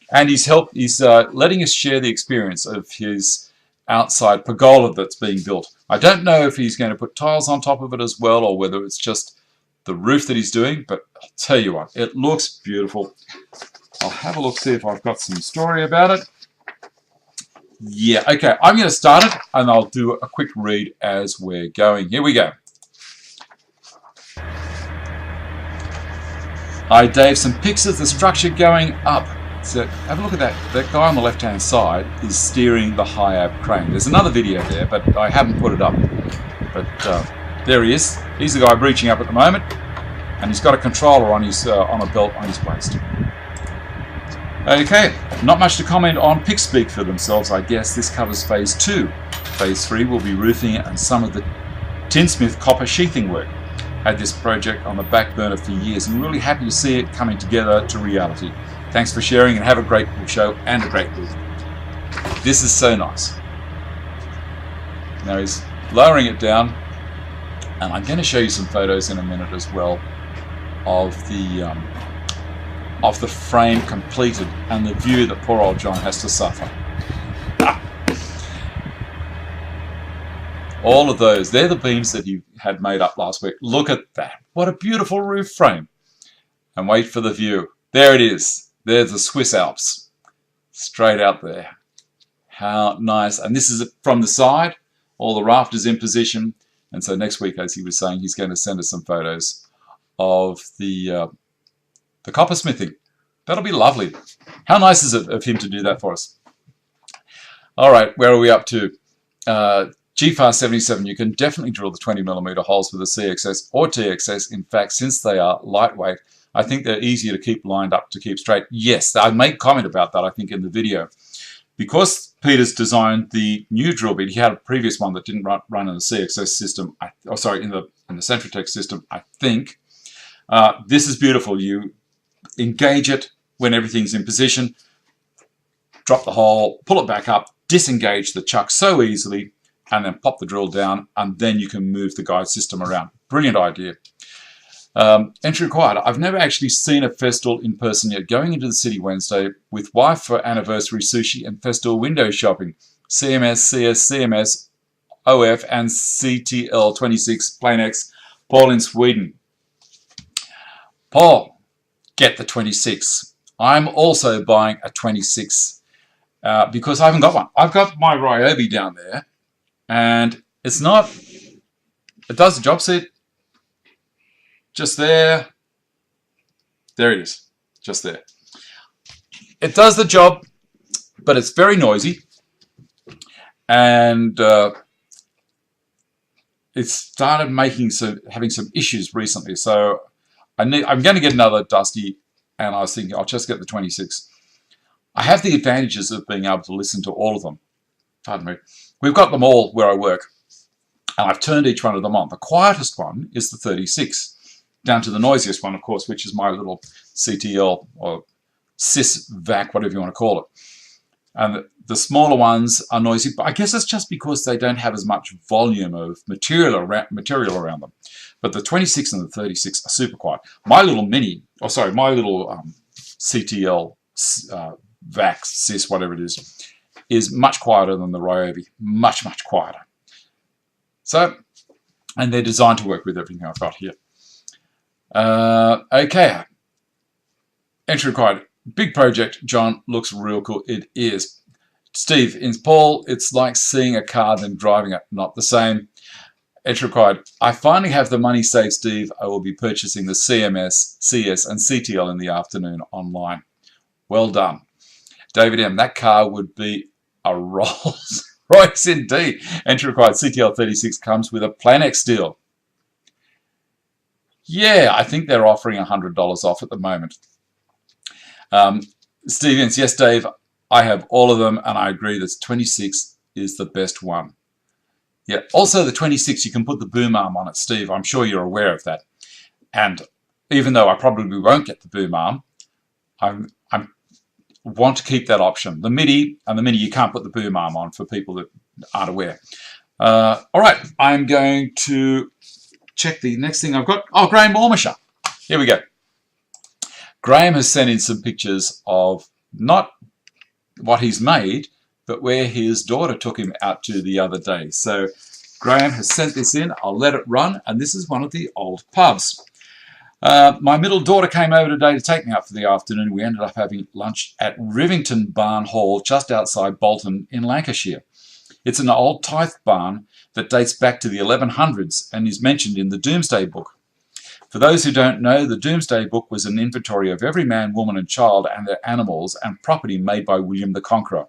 And he's letting us share the experience of his outside pergola that's being built. I don't know if he's going to put tiles on top of it as well, or whether it's just the roof that he's doing, but I'll tell you what, it looks beautiful. I'll have a look, see if I've got some story about it. Yeah, okay, I'm going to start it, and I'll do a quick read as we're going. Here we go. Hi, Dave. Some pics of the structure going up. So have a look at that. That guy on the left-hand side is steering the high-ab crane. There's another video there, but I haven't put it up. But there he is. He's the guy reaching up at the moment, and he's got a controller on his on a belt on his waist. Okay, not much to comment on. Pics speak for themselves, I guess. This covers Phase 2. Phase 3 will be roofing and some of the tinsmith copper sheathing work. Had this project on the back burner for years and really happy to see it coming together to reality. Thanks for sharing and have a great show and a great week. This is so nice. Now he's lowering it down, and I'm going to show you some photos in a minute as well of the frame completed and the view that poor old John has to suffer. All of those, they're the beams that he had made up last week. Look at that. What a beautiful roof frame. And wait for the view. There it is. There's the Swiss Alps. Straight out there. How nice. And this is from the side. All the rafters in position. And so next week, as he was saying, he's going to send us some photos of the coppersmithing. That'll be lovely. How nice is it of him to do that for us? All right, where are we up to? GFAR77, you can definitely drill the 20mm holes with a CXS or TXS. In fact, since they are lightweight, I think they're easier to keep lined up to keep straight. Yes, I made comment about that, I think, in the video. Because Peter's designed the new drill bit, he had a previous one that didn't run in the CXS system, in the Centratec system, I think. This is beautiful. You engage it when everything's in position, drop the hole, pull it back up, disengage the chuck so easily, and then pop the drill down, and then you can move the guide system around. Brilliant idea. Entry required. I've never actually seen a Festool in person yet. Going into the city Wednesday with wife for anniversary sushi and Festool window shopping. CMS, CS, CMS, OF, and CTL26 Plane X. Paul in Sweden. Paul, get the 26. I'm also buying a 26 because I haven't got one. I've got my Ryobi down there. And it's not, it does the job, see it? Just there. There it is, just there. It does the job, but it's very noisy. And it started having some issues recently. So I'm going to get another Dusty, and I was thinking I'll just get the 26. I have the advantages of being able to listen to all of them. Pardon me. We've got them all where I work, and I've turned each one of them on. The quietest one is the 36, down to the noisiest one, of course, which is my little CTL or CIS VAC, whatever you want to call it. And the smaller ones are noisy, but I guess it's just because they don't have as much volume of material around them. But the 26 and the 36 are super quiet. My little CTL VAC, CIS, whatever it is much quieter than the Ryobi. Much, much quieter. So, and they're designed to work with everything I've got here. Okay. Entry required. Big project. John, looks real cool. It is. Steve, in Paul, it's like seeing a car then driving it. Not the same. Entry required. I finally have the money saved, Steve. I will be purchasing the CMS, CS, and CTL in the afternoon online. Well done. David M., that car would be a Rolls Royce indeed. Entry required. CTL 36 comes with a Plan X deal. Yeah, I think they're offering $100 off at the moment. Stevens, yes, Dave, I have all of them, and I agree that 26 is the best one. Yeah, also the 26, you can put the boom arm on it, Steve. I'm sure you're aware of that. And even though I probably won't get the boom arm, I want to keep that option. The MIDI you can't put the boom arm on for people that aren't aware. All right, I'm going to check the next thing I've got. Oh, Graham Ormisher. Here we go. Graham has sent in some pictures of not what he's made, but where his daughter took him out to the other day. So Graham has sent this in. I'll let it run, and this is one of the old pubs. My middle daughter came over today to take me out for the afternoon. We ended up having lunch at Rivington Barn Hall, just outside Bolton in Lancashire. It's an old tithe barn that dates back to the 1100s and is mentioned in the Domesday Book. For those who don't know, the Domesday Book was an inventory of every man, woman and child and their animals and property made by William the Conqueror.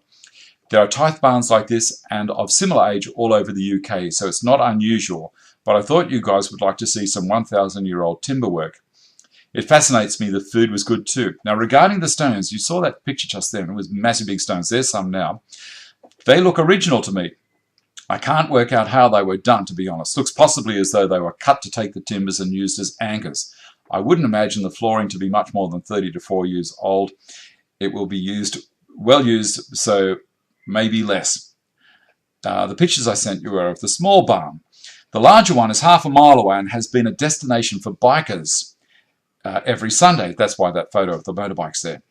There are tithe barns like this and of similar age all over the UK, so it's not unusual, but I thought you guys would like to see some 1,000-year-old timber work. It fascinates me the food was good too. Now, regarding the stones, you saw that picture just then. It was massive big stones. There's some now. They look original to me. I can't work out how they were done, to be honest. Looks possibly as though they were cut to take the timbers and used as anchors. I wouldn't imagine the flooring to be much more than 30 to 4 years old. It will be well used, so maybe less. The pictures I sent you are of the small barn. The larger one is half a mile away and has been a destination for bikers every Sunday. That's why that photo of the motorbikes there.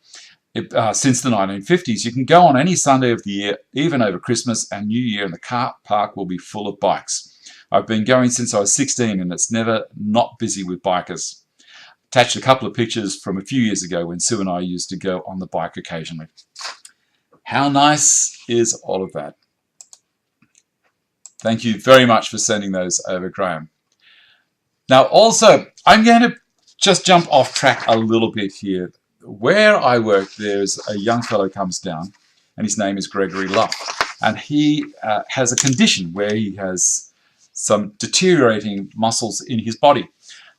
Since the 1950s, you can go on any Sunday of the year, even over Christmas and New Year, and the car park will be full of bikes. I've been going since I was 16 and it's never not busy with bikers. Attached a couple of pictures from a few years ago when Sue and I used to go on the bike occasionally. How nice is all of that? Thank you very much for sending those over, Graham. Now also, I'm going to just jump off track a little bit here. Where I work, there's a young fellow comes down, and his name is Gregory Luff, and he has a condition where he has some deteriorating muscles in his body.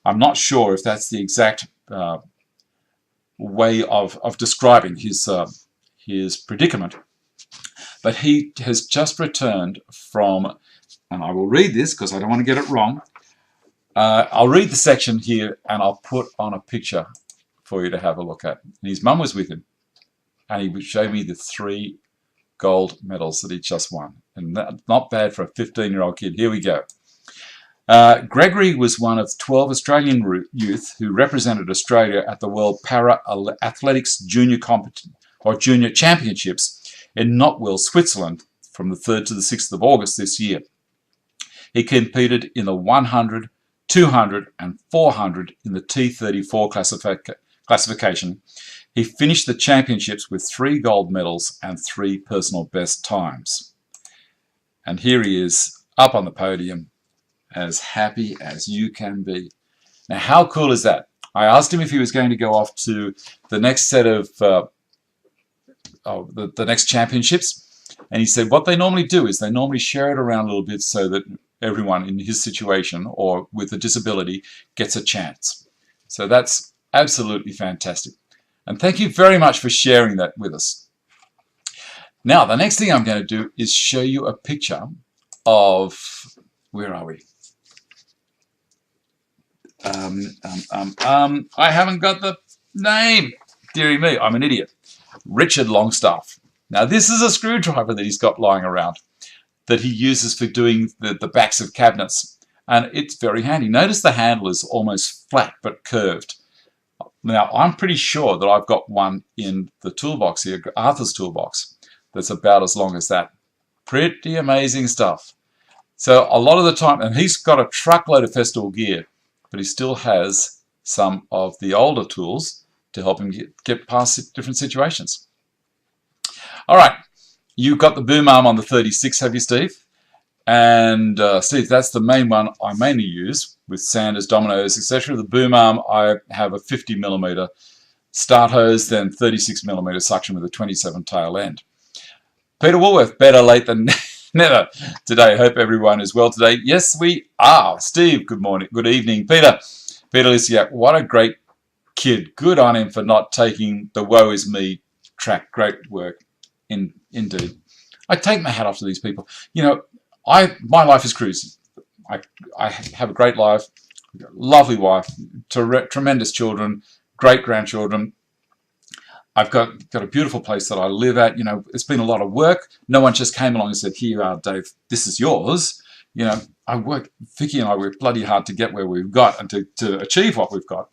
I'm not sure if that's the exact way of describing his predicament, but he has just returned from, and I will read this because I don't want to get it wrong. I'll read the section here, and I'll put on a picture for you to have a look at. And his mum was with him, and he would show me the 3 gold medals that he just won. And that's not bad for a 15-year-old kid. Here we go. Gregory was one of 12 Australian youth who represented Australia at the World Para Athletics Junior Championships in Notwil, Switzerland, from the 3rd to the 6th of August this year. He competed in the 100, 200 and 400 in the T34 classification. He finished the championships with 3 gold medals and 3 personal best times. And here he is up on the podium, as happy as you can be. Now, how cool is that? I asked him if he was going to go off to the next set of the next championships, and he said what they normally do is they normally share it around a little bit so that everyone in his situation or with a disability gets a chance. So that's absolutely fantastic. And thank you very much for sharing that with us. Now, the next thing I'm going to do is show you a picture of, where are we? I haven't got the name. Dearie me, I'm an idiot. Richard Longstaff. Now, this is a screwdriver that he's got lying around that he uses for doing the backs of cabinets. And it's very handy. Notice the handle is almost flat but curved. Now, I'm pretty sure that I've got one in the toolbox here, Arthur's toolbox, that's about as long as that. Pretty amazing stuff. So a lot of the time, and he's got a truckload of Festool gear, but he still has some of the older tools to help him get past different situations. All right, you've got the boom arm on the 36, have you, Steve? And Steve, that's the main one I mainly use with sanders, dominoes, etc. The boom arm, I have a 50mm start hose, then 36mm suction with a 27 tail end. Peter Woolworth, better late than never today. Hope everyone is well today. Yes, we are. Steve, good morning, good evening. Peter Lysiak, what a great kid. Good on him for not taking the woe is me track. Great work, indeed. I take my hat off to these people. You know, my life is cruising. I have a great life, lovely wife, tremendous children, great grandchildren. I've got a beautiful place that I live at. You know, it's been a lot of work. No one just came along and said, here you are, Dave, this is yours. You know, Vicky and I work bloody hard to get where we've got and to achieve what we've got.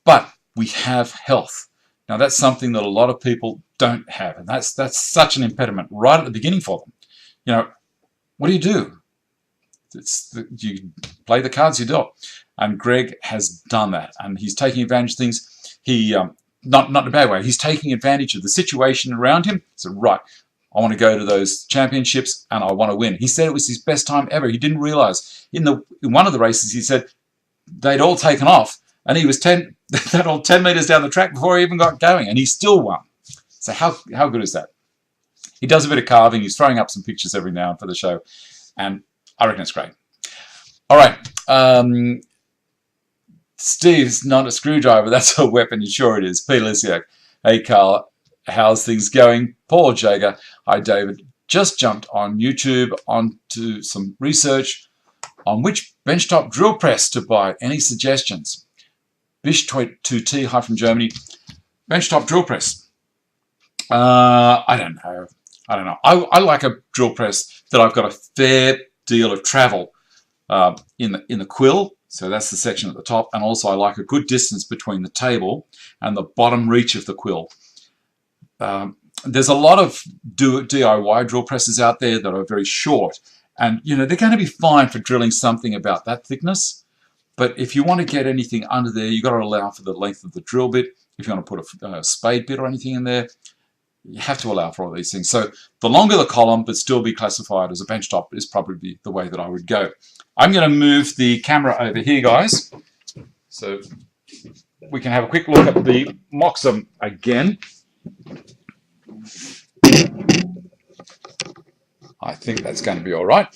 But we have health. Now, that's something that a lot of people don't have. And that's such an impediment right at the beginning for them. You know, what do? you play the cards you dealt. And Greg has done that, and he's taking advantage of things. He not in a bad way. He's taking advantage of the situation around him. So right, I want to go to those championships and I want to win. He said it was his best time ever. He didn't realize in one of the races he said they'd all taken off, and he was 10 meters down the track before he even got going, and he still won. So how good is that? He does a bit of carving. He's throwing up some pictures every now and for the show, and I reckon it's great. All right. Steve's not a screwdriver, that's a weapon, sure it is. Peter Lisiak. Hey Carl, how's things going? Paul Jager. Hi David. Just jumped on YouTube onto some research on which benchtop drill press to buy. Any suggestions? Bish2T, hi from Germany. Benchtop drill press. I don't know. I like a drill press that I've got a fair deal of travel in the quill. So that's the section at the top, and also I like a good distance between the table and the bottom reach of the quill. There's a lot of DIY drill presses out there that are very short, and they're going to be fine for drilling something about that thickness. But if you want to get anything under there, you've got to allow for the length of the drill bit. If you want to put a spade bit or anything in there, you have to allow for all these things. So the longer the column, but still be classified as a benchtop, is probably the way that I would go. I'm going to move the camera over here, guys, so we can have a quick look at the Moxham again. I think that's going to be all right.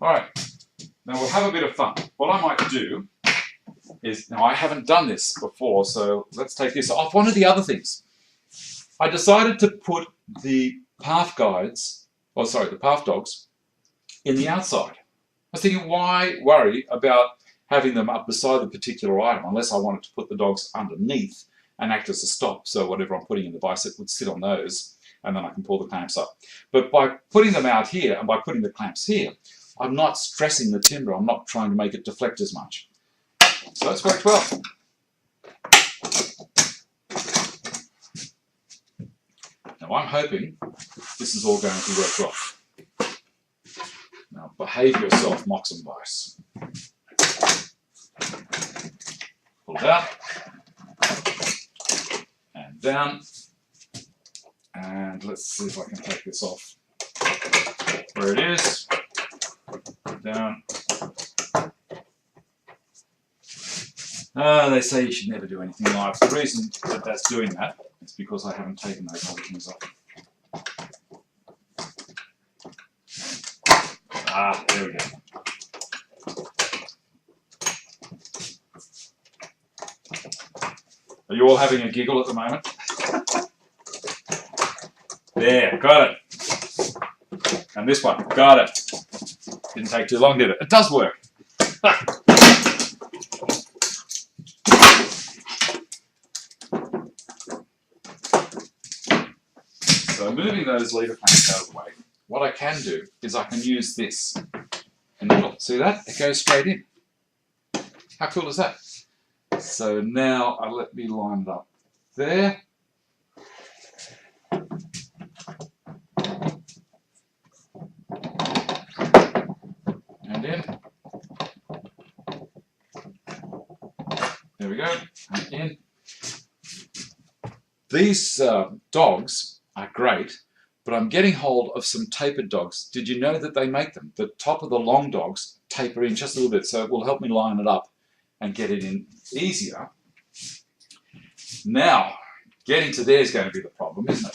All right, now we'll have a bit of fun. What I might do is, now I haven't done this before, so let's take this off. One of the other things, I decided to put the path guides, the path dogs, in the outside. I was thinking, why worry about having them up beside the particular item unless I wanted to put the dogs underneath and act as a stop, so whatever I'm putting in the bicep would sit on those, and then I can pull the clamps up. But by putting them out here and by putting the clamps here, I'm not stressing the timber. I'm not trying to make it deflect as much. So that's worked well. Now I'm hoping this is all going to work well. Now behave yourself, Moxham Vice. Pull it out. And down. And let's see if I can take this off where it is. Down. They say you should never do anything live. The reason that that's doing that is because I haven't taken those other things off. There we go. Are you all having a giggle at the moment? There, got it. And this one, got it. Didn't take too long, did it? It does work. So moving those lever clamps out of the way, what I can do is I can use this in the middle. See that? It goes straight in. How cool is that? So now let me line it up there. And in. There we go. And in. These dogs are great, but I'm getting hold of some tapered dogs. Did you know that they make them? The top of the long dogs taper in just a little bit, so it will help me line it up and get it in easier. Now, getting to there is going to be the problem, isn't it?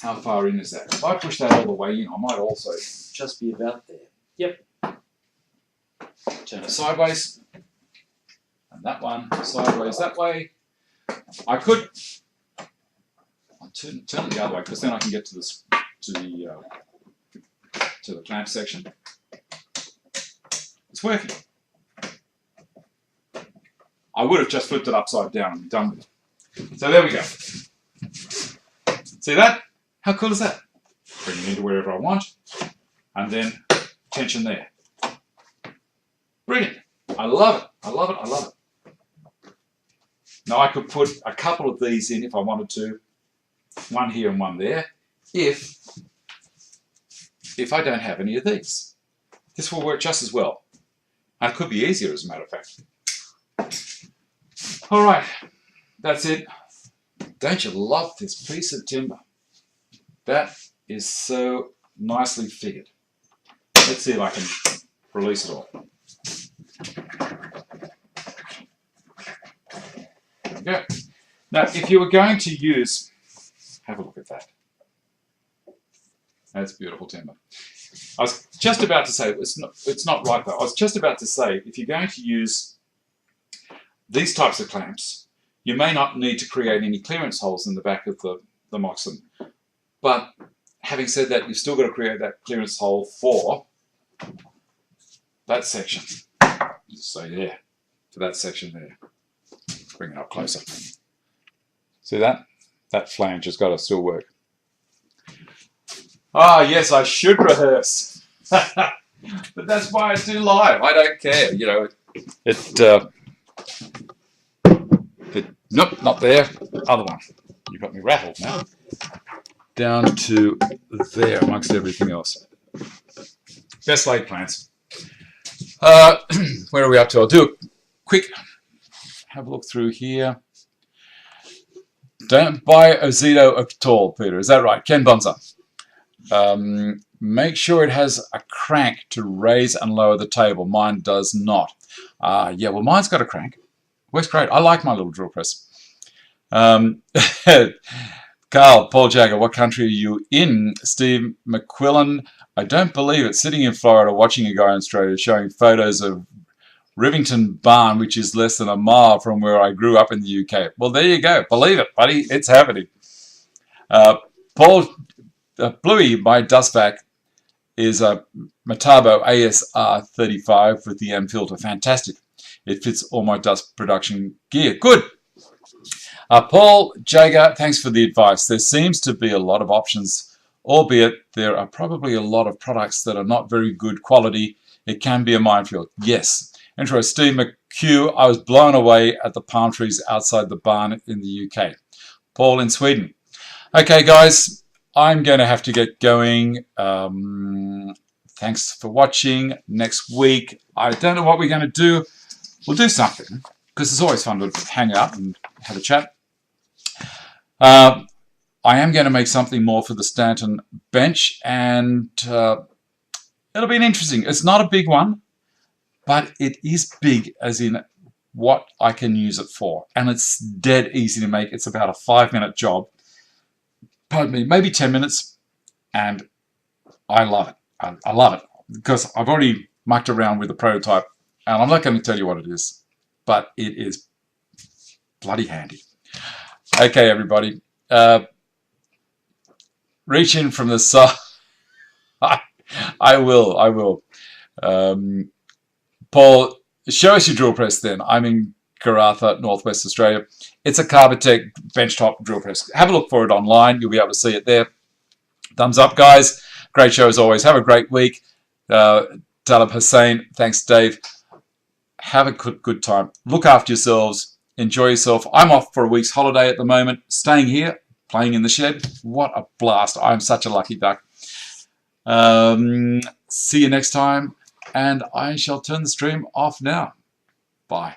How far in is that? If I push that all the way in, I might also just be about there. Yep. Turn it sideways. And that one sideways that way. I could turn it the other way, because then I can get to this to the clamp section. It's working. I would have just flipped it upside down and done with it. So there we go. See that? How cool is that? Bring it into wherever I want, and then tension there. Brilliant. I love it. I love it. I love it. Now I could put a couple of these in if I wanted to. One here and one there. If if I don't have any of these. This will work just as well. And it could be easier, as a matter of fact. All right, that's it. Don't you love this piece of timber? That is so nicely figured. Let's see if I can release it all. There we go. Now, if you were going to use, have a look at that. That's beautiful timber. I was just about to say, it's not right though. I was just about to say, if you're going to use these types of clamps, you may not need to create any clearance holes in the back of the Moxon. But having said that, you've still got to create that clearance hole for that section. So yeah, for that section there. Bring it up closer. See that? That flange has got to still work. Ah, yes, I should rehearse. But that's why I do live. I don't care, you know. Nope, not there. Other one. You got me rattled now. Down to there amongst everything else. Best laid plans. Where are we up to? I'll do a quick have a look through here. Don't buy a Zito at all, Peter. Is that right? Ken Bonza. Make sure it has a crank to raise and lower the table. Mine does not. Yeah, well, mine's got a crank. Works great. I like my little drill press. Carl, Paul Jagger, what country are you in? Steve McQuillan, I don't believe it. Sitting in Florida watching a guy in Australia showing photos of Rivington Barn, which is less than a mile from where I grew up in the UK. Well, there you go. Believe it, buddy. It's happening. Paul Bluey, my dustback is a Metabo ASR 35 with the M filter. Fantastic. It fits all my dust production gear. Good. Paul Jager, thanks for the advice. There seems to be a lot of options, albeit there are probably a lot of products that are not very good quality. It can be a minefield. Yes. Intro, Steve McHugh, I was blown away at the palm trees outside the barn in the UK. Paul in Sweden. Okay, guys, I'm going to have to get going. Thanks for watching. Next week, I don't know what we're going to do. We'll do something, because it's always fun to hang out and have a chat. I am going to make something more for the Stanton bench, and it'll be an interesting. It's not a big one, but it is big as in what I can use it for. And it's dead easy to make. It's about a 5-minute job. Pardon me, maybe 10 minutes. And I love it. I love it because I've already mucked around with the prototype. And I'm not going to tell you what it is, but it is bloody handy. Okay, everybody. Reach in from the side. I will. Paul, show us your drill press then. I'm in Karratha, Northwest Australia. It's a Carbotech benchtop drill press. Have a look for it online. You'll be able to see it there. Thumbs up, guys. Great show as always. Have a great week. Talib Hussain. Thanks, Dave. Have a good time. Look after yourselves. Enjoy yourself. I'm off for a week's holiday at the moment. Staying here, playing in the shed. What a blast. I'm such a lucky duck. See you next time. And I shall turn the stream off now. Bye.